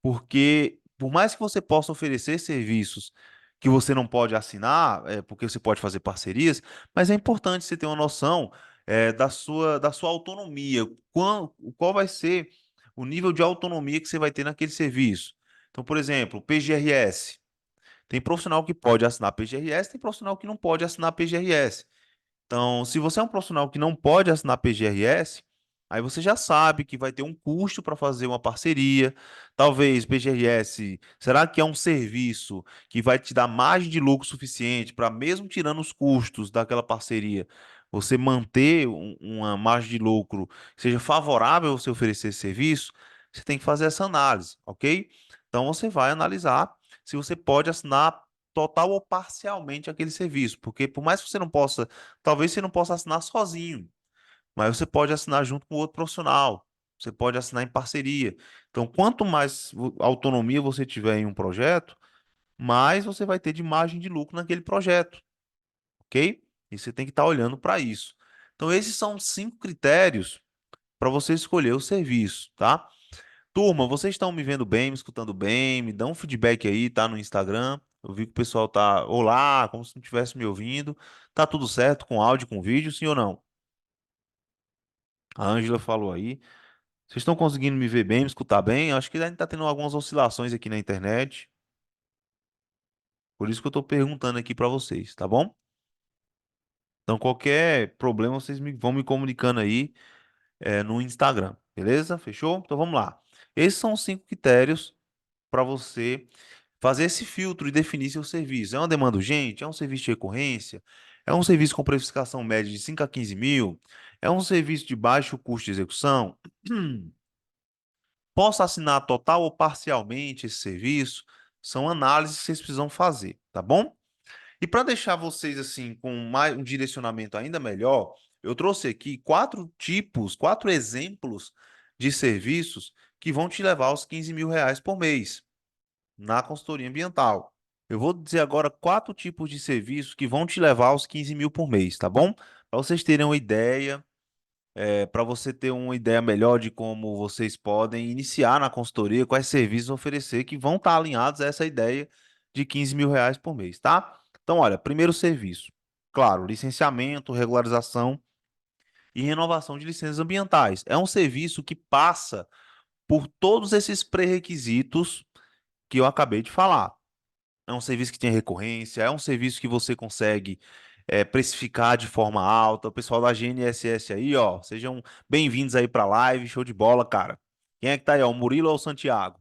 porque por mais que você possa oferecer serviços que você não pode assinar, porque você pode fazer parcerias, mas é importante você ter uma noção da sua autonomia, qual vai ser o nível de autonomia que você vai ter naquele serviço. Então, por exemplo, PGRS. Tem profissional que pode assinar PGRS, tem profissional que não pode assinar PGRS. Então, se você é um profissional que não pode assinar PGRS, aí você já sabe que vai ter um custo para fazer uma parceria. Talvez PGRS, será que é um serviço que vai te dar margem de lucro suficiente para, mesmo tirando os custos daquela parceria, você manter uma margem de lucro que seja favorável a você oferecer esse serviço? Você tem que fazer essa análise, ok? Então, você vai analisar se você pode assinar total ou parcialmente aquele serviço, porque por mais que você não possa. Talvez você não possa assinar sozinho, mas você pode assinar junto com outro profissional. Você pode assinar em parceria. Então, quanto mais autonomia você tiver em um projeto, mais você vai ter de margem de lucro naquele projeto, ok? E você tem que estar olhando para isso. Então, esses são 5 critérios para você escolher o serviço, tá? Turma, vocês estão me vendo bem, me escutando bem? Me dão um feedback aí, tá? No Instagram. Eu vi que o pessoal tá, olá, como se não estivesse me ouvindo. Tá tudo certo com áudio, com vídeo, sim ou não? A Ângela falou aí. Vocês estão conseguindo me ver bem, me escutar bem? Acho que ainda está tendo algumas oscilações aqui na internet. Por isso que eu estou perguntando aqui para vocês, tá bom? Então, qualquer problema, vocês vão me comunicando aí no Instagram, beleza? Fechou? Então, vamos lá. Esses são os 5 critérios para você fazer esse filtro e definir seu serviço. É uma demanda urgente? É um serviço de recorrência? É um serviço com precificação média de 5 a 15 mil? É um serviço de baixo custo de execução? Posso assinar total ou parcialmente esse serviço? São análises que vocês precisam fazer, tá bom? E para deixar vocês assim com um direcionamento ainda melhor, eu trouxe aqui 4 tipos, 4 exemplos de serviços que vão te levar aos 15 mil reais por mês na consultoria ambiental. Eu vou dizer agora 4 tipos de serviços que vão te levar aos 15 mil por mês, tá bom? Para vocês terem uma ideia, para você ter uma ideia melhor de como vocês podem iniciar na consultoria, quais serviços oferecer que vão estar alinhados a essa ideia de 15 mil reais por mês, tá? Então, olha, primeiro serviço, claro, licenciamento, regularização e renovação de licenças ambientais. É um serviço que passa por todos esses pré-requisitos que eu acabei de falar. É um serviço que tem recorrência, é um serviço que você consegue precificar de forma alta. O pessoal da GNSS aí, ó, sejam bem-vindos aí para a live, show de bola, cara. Quem é que tá aí, ó, o Murilo ou o Santiago?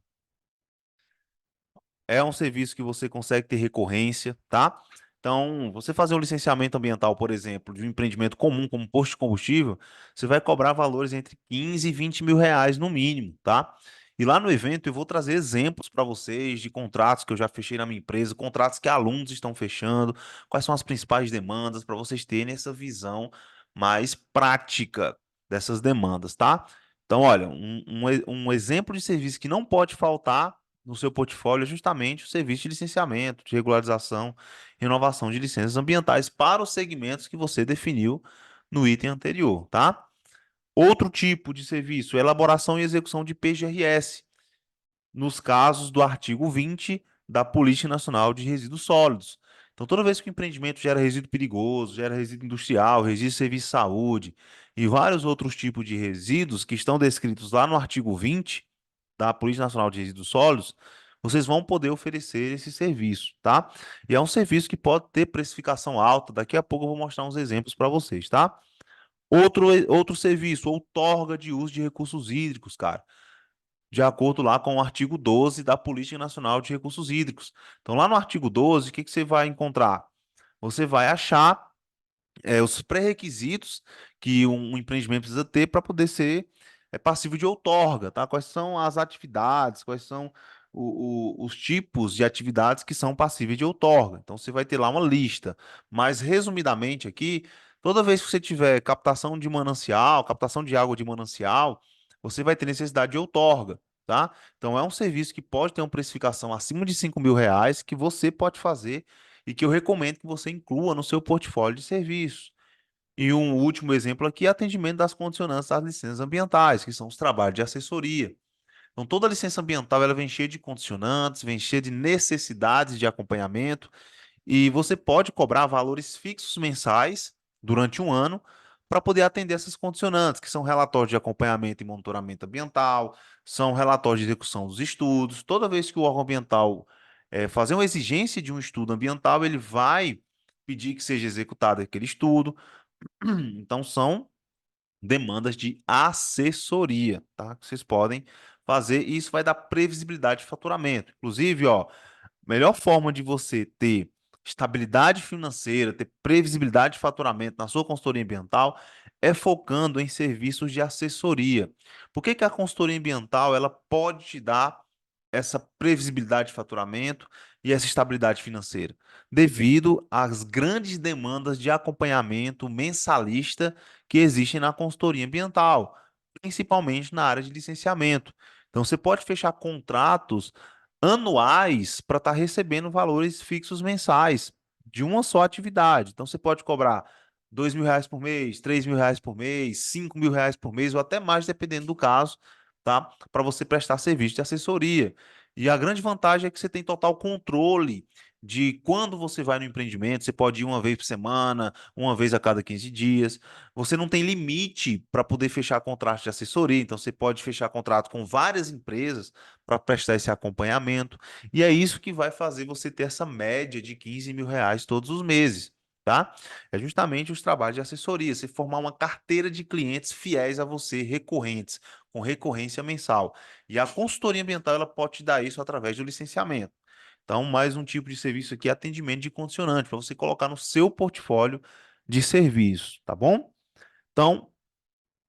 É um serviço que você consegue ter recorrência, tá? Então, você fazer um licenciamento ambiental, por exemplo, de um empreendimento comum como posto de combustível, você vai cobrar valores entre 15 e 20 mil reais no mínimo, tá? E lá no evento eu vou trazer exemplos para vocês de contratos que eu já fechei na minha empresa, contratos que alunos estão fechando, quais são as principais demandas, para vocês terem essa visão mais prática dessas demandas, tá? Então, olha, um exemplo de serviço que não pode faltar no seu portfólio é justamente o serviço de licenciamento, de regularização, renovação de licenças ambientais para os segmentos que você definiu no item anterior, tá? Outro tipo de serviço, elaboração e execução de PGRS, nos casos do artigo 20 da Política Nacional de Resíduos Sólidos. Então, toda vez que o empreendimento gera resíduo perigoso, gera resíduo industrial, resíduo de serviço de saúde e vários outros tipos de resíduos que estão descritos lá no artigo 20 da Política Nacional de Resíduos Sólidos, vocês vão poder oferecer esse serviço, tá? E é um serviço que pode ter precificação alta. Daqui a pouco eu vou mostrar uns exemplos para vocês, tá? Outro serviço, outorga de uso de recursos hídricos, cara, de acordo lá com o artigo 12 da Política Nacional de Recursos Hídricos. Então, lá no artigo 12, o que que você vai encontrar? Você vai achar os pré-requisitos que um empreendimento precisa ter para poder ser passível de outorga, tá? Quais são as atividades, quais são os tipos de atividades que são passíveis de outorga. Então, você vai ter lá uma lista. Mas, resumidamente aqui, toda vez que você tiver captação de manancial, captação de água de manancial, você vai ter necessidade de outorga, tá? Então, é um serviço que pode ter uma precificação acima de R$ 5.000 que você pode fazer e que eu recomendo que você inclua no seu portfólio de serviços. E um último exemplo aqui é atendimento das condicionantes das licenças ambientais, que são os trabalhos de assessoria. Então, toda licença ambiental ela vem cheia de condicionantes, vem cheia de necessidades de acompanhamento, e você pode cobrar valores fixos mensais durante um ano para poder atender essas condicionantes, que são relatórios de acompanhamento e monitoramento ambiental, são relatórios de execução dos estudos. Toda vez que o órgão ambiental fazer uma exigência de um estudo ambiental, ele vai pedir que seja executado aquele estudo. Então, são demandas de assessoria, tá? Que vocês podem fazer e isso vai dar previsibilidade de faturamento. Inclusive, ó, melhor forma de você ter estabilidade financeira, ter previsibilidade de faturamento na sua consultoria ambiental é focando em serviços de assessoria. Por que que a consultoria ambiental ela pode te dar essa previsibilidade de faturamento e essa estabilidade financeira? Devido às grandes demandas de acompanhamento mensalista que existem na consultoria ambiental, principalmente na área de licenciamento. Então, você pode fechar contratos anuais para estar recebendo valores fixos mensais de uma só atividade. Então, você pode cobrar R$ 2.000 por mês, R$ 3.000 por mês, R$ 5.000 por mês, ou até mais, dependendo do caso, tá? Para você prestar serviço de assessoria. E a grande vantagem é que você tem total controle de quando você vai no empreendimento. Você pode ir uma vez por semana, uma vez a cada 15 dias. Você não tem limite para poder fechar contrato de assessoria. Então, você pode fechar contrato com várias empresas para prestar esse acompanhamento. E é isso que vai fazer você ter essa média de R$ 15.000 todos os meses, tá? É justamente os trabalhos de assessoria, você formar uma carteira de clientes fiéis a você, recorrentes, com recorrência mensal. E a consultoria ambiental ela pode te dar isso através do licenciamento. Então, mais um tipo de serviço aqui é atendimento de condicionante, para você colocar no seu portfólio de serviços, tá bom? Então,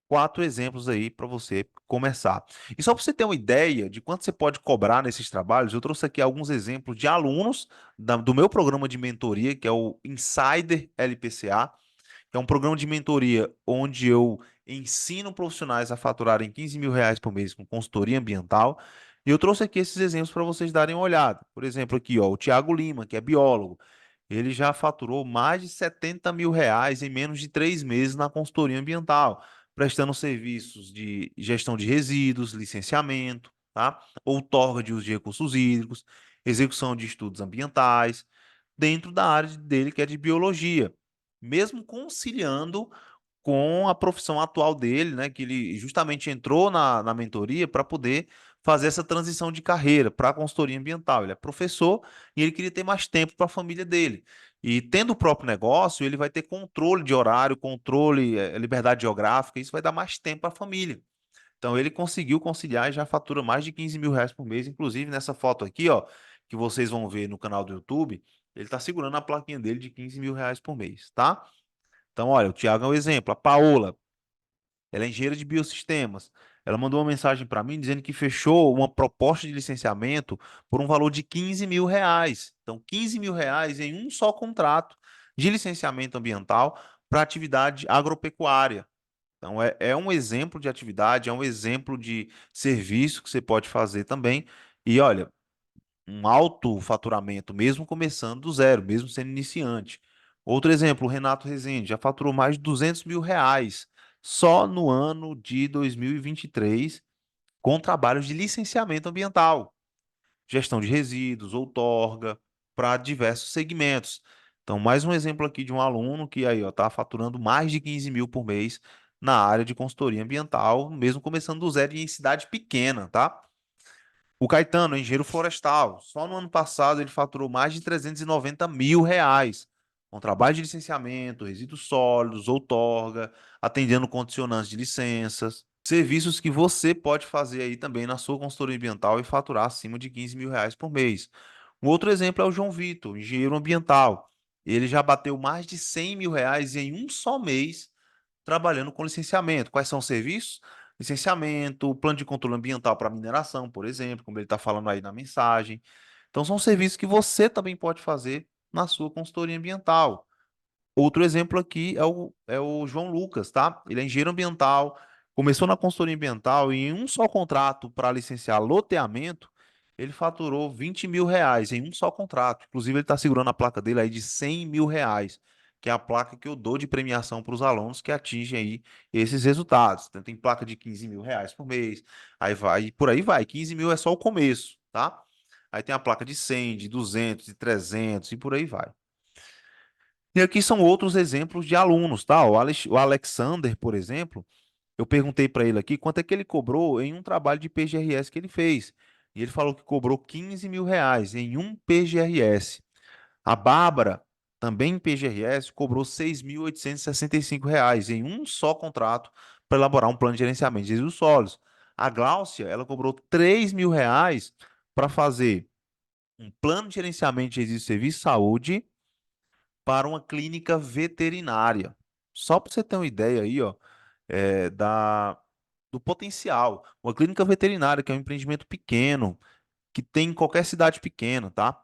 quatro exemplos aí para você começar. E só para você ter uma ideia de quanto você pode cobrar nesses trabalhos, eu trouxe aqui alguns exemplos de alunos do meu programa de mentoria, que é o Insider LPCA, que é um programa de mentoria onde eu ensino profissionais a faturarem R$ 15.000 por mês com consultoria ambiental. E eu trouxe aqui esses exemplos para vocês darem uma olhada. Por exemplo, aqui, ó, o Tiago Lima, que é biólogo. Ele já faturou mais de R$ 70.000 em menos de 3 meses na consultoria ambiental, prestando serviços de gestão de resíduos, licenciamento, tá? Outorga de uso de recursos hídricos, execução de estudos ambientais, dentro da área dele, que é de biologia, mesmo conciliando com a profissão atual dele, né? Que ele justamente entrou na mentoria para poder fazer essa transição de carreira para a consultoria ambiental. Ele é professor e ele queria ter mais tempo para a família dele. E tendo o próprio negócio, ele vai ter controle de horário, controle, liberdade geográfica, isso vai dar mais tempo para a família. Então ele conseguiu conciliar e já fatura mais de R$ 15.000 por mês. Inclusive, nessa foto aqui, ó, que vocês vão ver no canal do YouTube, ele está segurando a plaquinha dele de R$ 15.000 por mês, tá? Então, olha, o Thiago é um exemplo. A Paola, ela é engenheira de biosistemas. Ela mandou uma mensagem para mim dizendo que fechou uma proposta de licenciamento por um valor de R$ 15.000. Então, R$ 15.000 em um só contrato de licenciamento ambiental para atividade agropecuária. Então, é um exemplo de atividade, é um exemplo de serviço que você pode fazer também. E olha, um alto faturamento, mesmo começando do zero, mesmo sendo iniciante. Outro exemplo, o Renato Rezende já faturou mais de R$ 200.000 só no ano de 2023 com trabalhos de licenciamento ambiental, gestão de resíduos, outorga, para diversos segmentos. Então, mais um exemplo aqui de um aluno que aí está faturando mais de 15 mil por mês na área de consultoria ambiental, mesmo começando do zero e em cidade pequena, tá? O Caetano é engenheiro florestal. Só no ano passado ele faturou mais de 390 mil reais com trabalho de licenciamento, resíduos sólidos, outorga, atendendo condicionantes de licenças. Serviços que você pode fazer aí também na sua consultoria ambiental e faturar acima de 15 mil reais por mês. Um outro exemplo é o João Vitor, engenheiro ambiental. Ele já bateu mais de 100 mil reais em um só mês trabalhando com licenciamento. Quais são os serviços? Licenciamento, plano de controle ambiental para mineração, por exemplo, como ele está falando aí na mensagem. Então, são serviços que você também pode fazer na sua consultoria ambiental. Outro exemplo aqui é o João Lucas, tá? Ele é engenheiro ambiental, começou na consultoria ambiental e em um só contrato para licenciar loteamento, ele faturou 20 mil reais em um só contrato. Inclusive, ele está segurando a placa dele aí de 100 mil reais, que é a placa que eu dou de premiação para os alunos que atingem aí esses resultados. Então, tem placa de 15 mil reais por mês, aí vai, e por aí vai. 15 mil é só o começo, tá? Aí tem a placa de 100, de 200, de 300 e por aí vai. E aqui são outros exemplos de alunos, tá? O Alexander, por exemplo, eu perguntei para ele aqui quanto é que ele cobrou em um trabalho de PGRS que ele fez. E ele falou que cobrou 15 mil reais em um PGRS. A Bárbara, também em PGRS, cobrou 6.865 reais em um só contrato para elaborar um plano de gerenciamento de resíduos sólidos. A Gláucia, ela cobrou 3 mil reais para fazer um plano de gerenciamento de resíduos de serviço de saúde para uma clínica veterinária. Só para você ter uma ideia aí, ó, do potencial. Uma clínica veterinária, que é um empreendimento pequeno, que tem em qualquer cidade pequena, tá?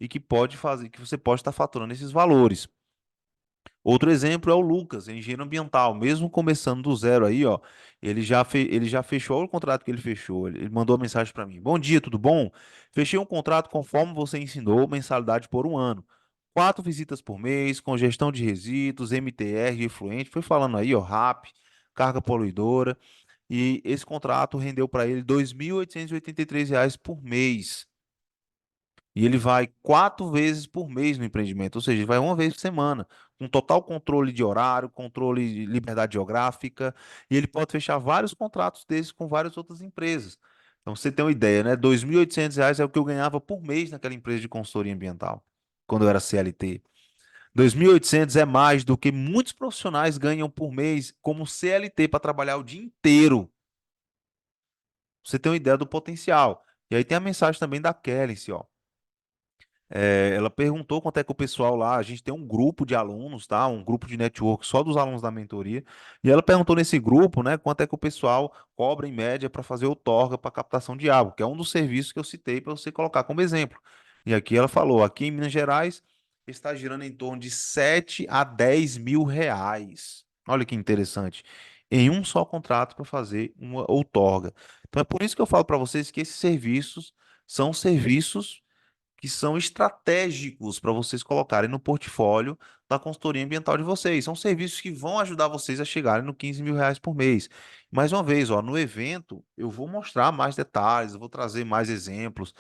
E que pode fazer, que você pode estar faturando esses valores. Outro exemplo é o Lucas, engenheiro ambiental, mesmo começando do zero aí, ó, ele já fechou, olha o contrato que ele fechou. Ele mandou uma mensagem para mim: Bom dia, tudo bom? Fechei um contrato conforme você ensinou, mensalidade por um ano. 4 visitas por mês, com gestão de resíduos, MTR, efluente, foi falando aí, ó, RAP, carga poluidora, e esse contrato rendeu para ele R$ 2.883 por mês. E ele vai 4 vezes por mês no empreendimento, ou seja, ele vai uma vez por semana, com total controle de horário, controle de liberdade geográfica, e ele pode fechar vários contratos desses com várias outras empresas. Então, você tem uma ideia, né? R$ 2.800 é o que eu ganhava por mês naquela empresa de consultoria ambiental, quando eu era CLT. 2.800 é mais do que muitos profissionais ganham por mês como CLT para trabalhar o dia inteiro. Você tem uma ideia do potencial. E aí tem a mensagem também da Kelly, ó. Ela perguntou quanto é que o pessoal lá, a gente tem um grupo de alunos, tá? Um grupo de network só dos alunos da mentoria. E ela perguntou nesse grupo, né, quanto é que o pessoal cobra em média para fazer outorga para captação de água, que é um dos serviços que eu citei para você colocar como exemplo. E aqui ela falou, aqui em Minas Gerais está girando em torno de 7 a 10 mil reais. Olha que interessante. Em um só contrato para fazer uma outorga. Então é por isso que eu falo para vocês que esses serviços são serviços que são estratégicos para vocês colocarem no portfólio da consultoria ambiental de vocês. São serviços que vão ajudar vocês a chegarem no 15 mil reais por mês. Mais uma vez, ó, no evento eu vou mostrar mais detalhes, eu vou trazer mais exemplos,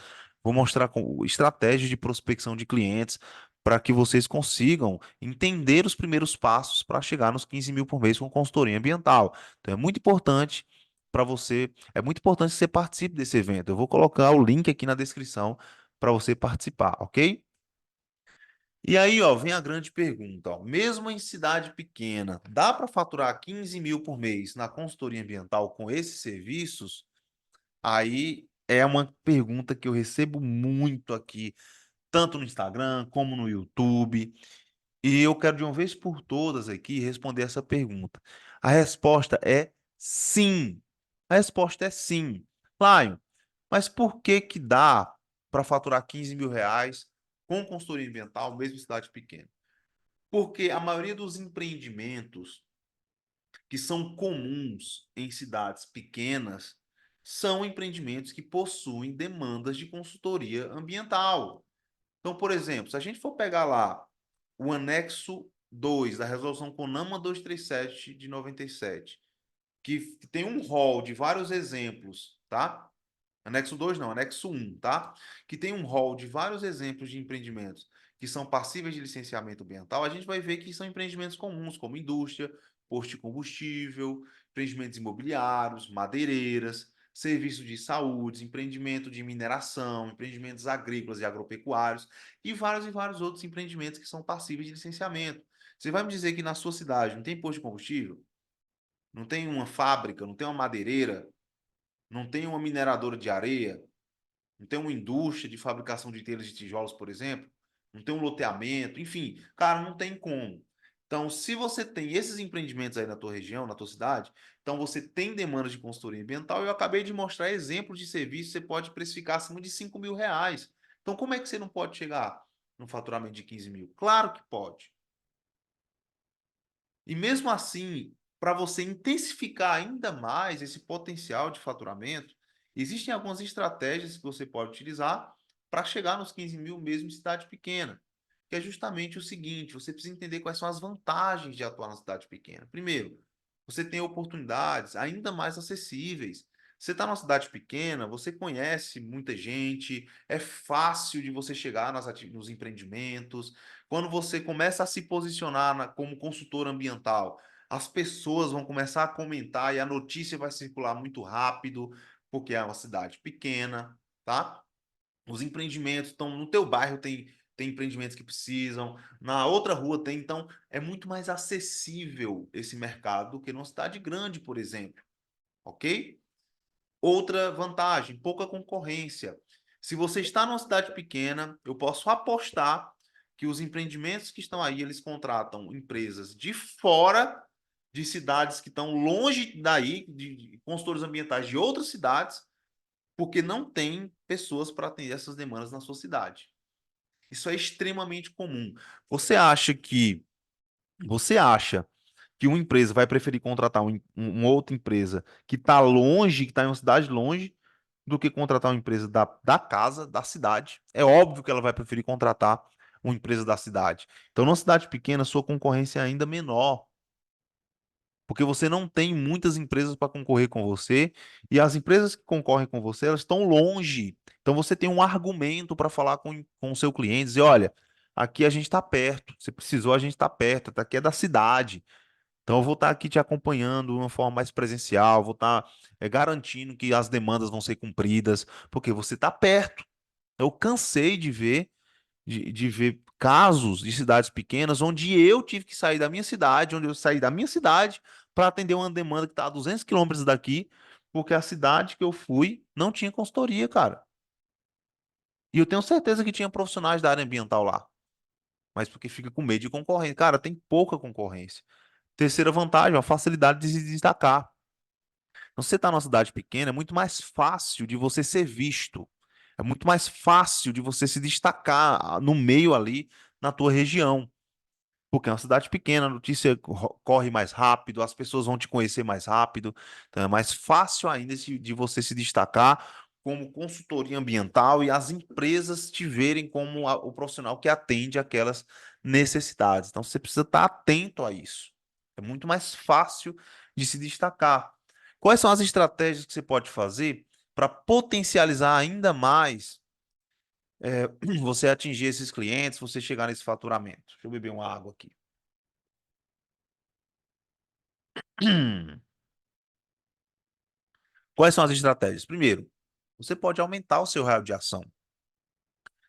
vou mostrar estratégias de prospecção de clientes para que vocês consigam entender os primeiros passos para chegar nos 15 mil por mês com consultoria ambiental. Então é muito importante para você, é muito importante que você participe desse evento. Eu vou colocar o link aqui na descrição para você participar, ok? E aí, ó, vem a grande pergunta, ó. Mesmo em cidade pequena, dá para faturar 15 mil por mês na consultoria ambiental com esses serviços? Aí é uma pergunta que eu recebo muito aqui, tanto no Instagram como no YouTube. E eu quero de uma vez por todas aqui responder essa pergunta. A resposta é sim. A resposta é sim. Lion, mas por que que dá para faturar 15 mil reais com consultoria ambiental, mesmo em cidade pequena? Porque a maioria dos empreendimentos que são comuns em cidades pequenas são empreendimentos que possuem demandas de consultoria ambiental. Então, por exemplo, se a gente for pegar lá o anexo 2 da resolução CONAMA 237 de 97, que tem um rol de vários exemplos, tá? Anexo 2 não, anexo um, tá? Que tem um rol de vários exemplos de empreendimentos que são passíveis de licenciamento ambiental, a gente vai ver que são empreendimentos comuns, como indústria, posto de combustível, empreendimentos imobiliários, madeireiras. serviços de saúde, empreendimento de mineração, empreendimentos agrícolas e agropecuários e vários outros empreendimentos que são passíveis de licenciamento. Você vai me dizer que na sua cidade não tem posto de combustível? Não tem uma fábrica, não tem uma madeireira, não tem uma mineradora de areia, não tem uma indústria de fabricação de telhas de tijolos, por exemplo, não tem um loteamento, enfim, cara, não tem como. Então, se você tem esses empreendimentos aí na tua região, na tua cidade, então você tem demanda de consultoria ambiental. Eu acabei de mostrar exemplos de serviços que você pode precificar acima de R$ 5.000. Então, como é que você não pode chegar no faturamento de 15 mil? Claro que pode. E mesmo assim, para você intensificar ainda mais esse potencial de faturamento, existem algumas estratégias que você pode utilizar para chegar nos 15 mil mesmo em cidade pequena. Que é justamente o seguinte: você precisa entender quais são as vantagens de atuar na cidade pequena. Primeiro, você tem oportunidades ainda mais acessíveis. Você está numa cidade pequena, você conhece muita gente, é fácil de você chegar nos empreendimentos. Quando você começa a se posicionar como consultor ambiental, as pessoas vão começar a comentar e a notícia vai circular muito rápido, porque é uma cidade pequena, tá? Os empreendimentos estão no teu bairro, tem empreendimentos que precisam, na outra rua tem, então é muito mais acessível esse mercado do que numa cidade grande, por exemplo, ok? Outra vantagem, pouca concorrência. Se você está numa cidade pequena, eu posso apostar que os empreendimentos que estão aí, eles contratam empresas de fora de cidades que estão longe daí, de consultores ambientais de outras cidades, porque não tem pessoas para atender essas demandas na sua cidade. Isso é extremamente comum. Você acha que você acha que uma empresa vai preferir contratar uma outra empresa que está longe, que está em uma cidade longe, do que contratar uma empresa da casa, da cidade? É óbvio que ela vai preferir contratar uma empresa da cidade. Então, numa cidade pequena, sua concorrência é ainda menor, porque você não tem muitas empresas para concorrer com você, e as empresas que concorrem com você, elas estão longe. Então, você tem um argumento para falar com o seu cliente, dizer, olha, aqui a gente está perto, você precisou, a gente está perto, aqui é da cidade. Então, eu vou estar aqui te acompanhando de uma forma mais presencial, vou estar garantindo que as demandas vão ser cumpridas, porque você está perto. Eu cansei de ver casos de cidades pequenas onde eu tive que sair da minha cidade, onde eu saí da minha cidade para atender uma demanda que está a 200 quilômetros daqui, porque a cidade que eu fui não tinha consultoria, cara. E eu tenho certeza que tinha profissionais da área ambiental lá, mas porque fica com medo de concorrência. Cara, tem pouca concorrência. Terceira vantagem, a facilidade de se destacar. Então, você está numa cidade pequena, é muito mais fácil de você ser visto. É muito mais fácil de você se destacar no meio ali na tua região. Porque é uma cidade pequena, a notícia corre mais rápido, as pessoas vão te conhecer mais rápido. Então é mais fácil ainda de você se destacar como consultoria ambiental e as empresas te verem como o profissional que atende aquelas necessidades. Então você precisa estar atento a isso. É muito mais fácil de se destacar. Quais são as estratégias que você pode fazer para potencializar ainda mais você atingir esses clientes, você chegar nesse faturamento? Deixa eu beber uma água aqui. Quais são as estratégias? Primeiro, você pode aumentar o seu raio de ação.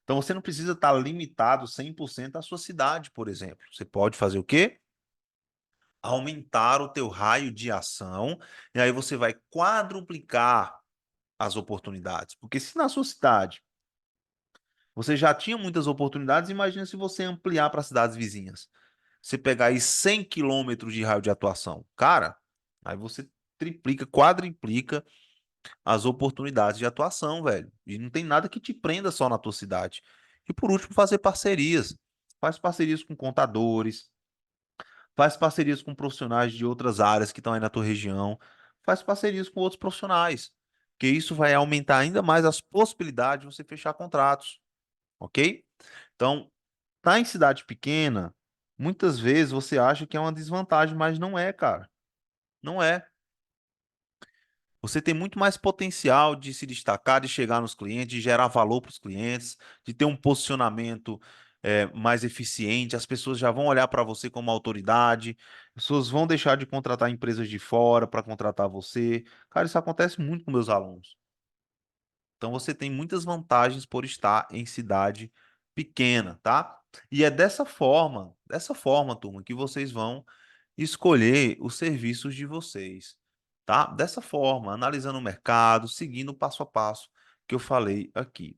Então, você não precisa estar limitado 100% à sua cidade, por exemplo. Você pode fazer o quê? Aumentar o teu raio de ação, e aí você vai quadruplicar as oportunidades. Porque se na sua cidade você já tinha muitas oportunidades, imagina se você ampliar para cidades vizinhas. Você pegar aí 100 quilômetros de raio de atuação. Cara, aí você triplica, quadriplica as oportunidades de atuação, velho. E não tem nada que te prenda só na tua cidade. E por último, fazer parcerias. Faz parcerias com contadores, faz parcerias com profissionais de outras áreas que estão aí na tua região, faz parcerias com outros profissionais, que isso vai aumentar ainda mais as possibilidades de você fechar contratos, ok? Então, tá em cidade pequena, muitas vezes você acha que é uma desvantagem, mas não é, cara. Não é. Você tem muito mais potencial de se destacar, de chegar nos clientes, de gerar valor para os clientes, de ter um posicionamento mais eficiente, as pessoas já vão olhar para você como autoridade, as pessoas vão deixar de contratar empresas de fora para contratar você. Cara, isso acontece muito com meus alunos. Então você tem muitas vantagens por estar em cidade pequena, tá? E é dessa forma, turma, que vocês vão escolher os serviços de vocês, tá? Dessa forma, analisando o mercado, seguindo o passo a passo que eu falei aqui.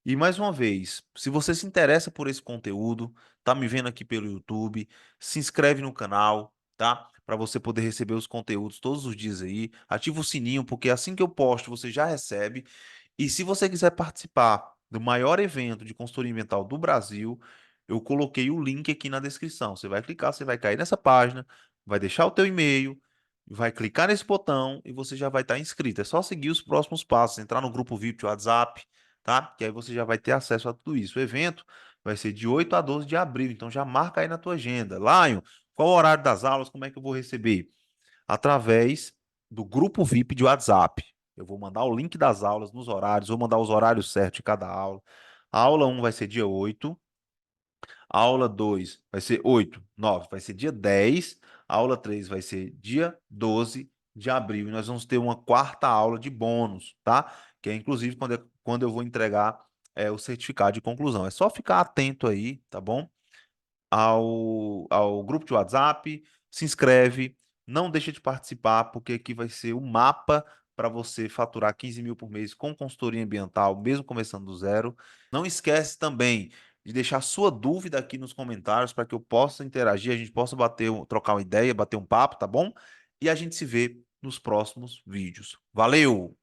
E mais uma vez, se você se interessa por esse conteúdo, tá me vendo aqui pelo YouTube, se inscreve no canal, tá? Para você poder receber os conteúdos todos os dias aí. Ativa o sininho, porque assim que eu posto, você já recebe. E se você quiser participar do maior evento de consultoria ambiental do Brasil, eu coloquei o link aqui na descrição. Você vai clicar, você vai cair nessa página, vai deixar o teu e-mail, vai clicar nesse botão e você já vai estar inscrito. É só seguir os próximos passos, entrar no grupo VIP de WhatsApp, tá? Que aí você já vai ter acesso a tudo isso. O evento vai ser de 8 a 12 de abril, então já marca aí na tua agenda. Lion, qual o horário das aulas? Como é que eu vou receber? Através do grupo VIP de WhatsApp. Eu vou mandar o link das aulas nos horários, vou mandar os horários certos de cada aula. A aula 1 vai ser dia 8, a aula 2 vai ser 8, 9, vai ser dia 10, a aula 3 vai ser dia 12 de abril. E nós vamos ter uma quarta aula de bônus, tá? Que é inclusive quando eu vou entregar o certificado de conclusão. É só ficar atento aí, tá bom? Ao grupo de WhatsApp, se inscreve, não deixa de participar, porque aqui vai ser o mapa para você faturar 15 mil por mês com consultoria ambiental, mesmo começando do zero. Não esquece também de deixar sua dúvida aqui nos comentários para que eu possa interagir, a gente possa trocar uma ideia, bater um papo, tá bom? E a gente se vê nos próximos vídeos. Valeu!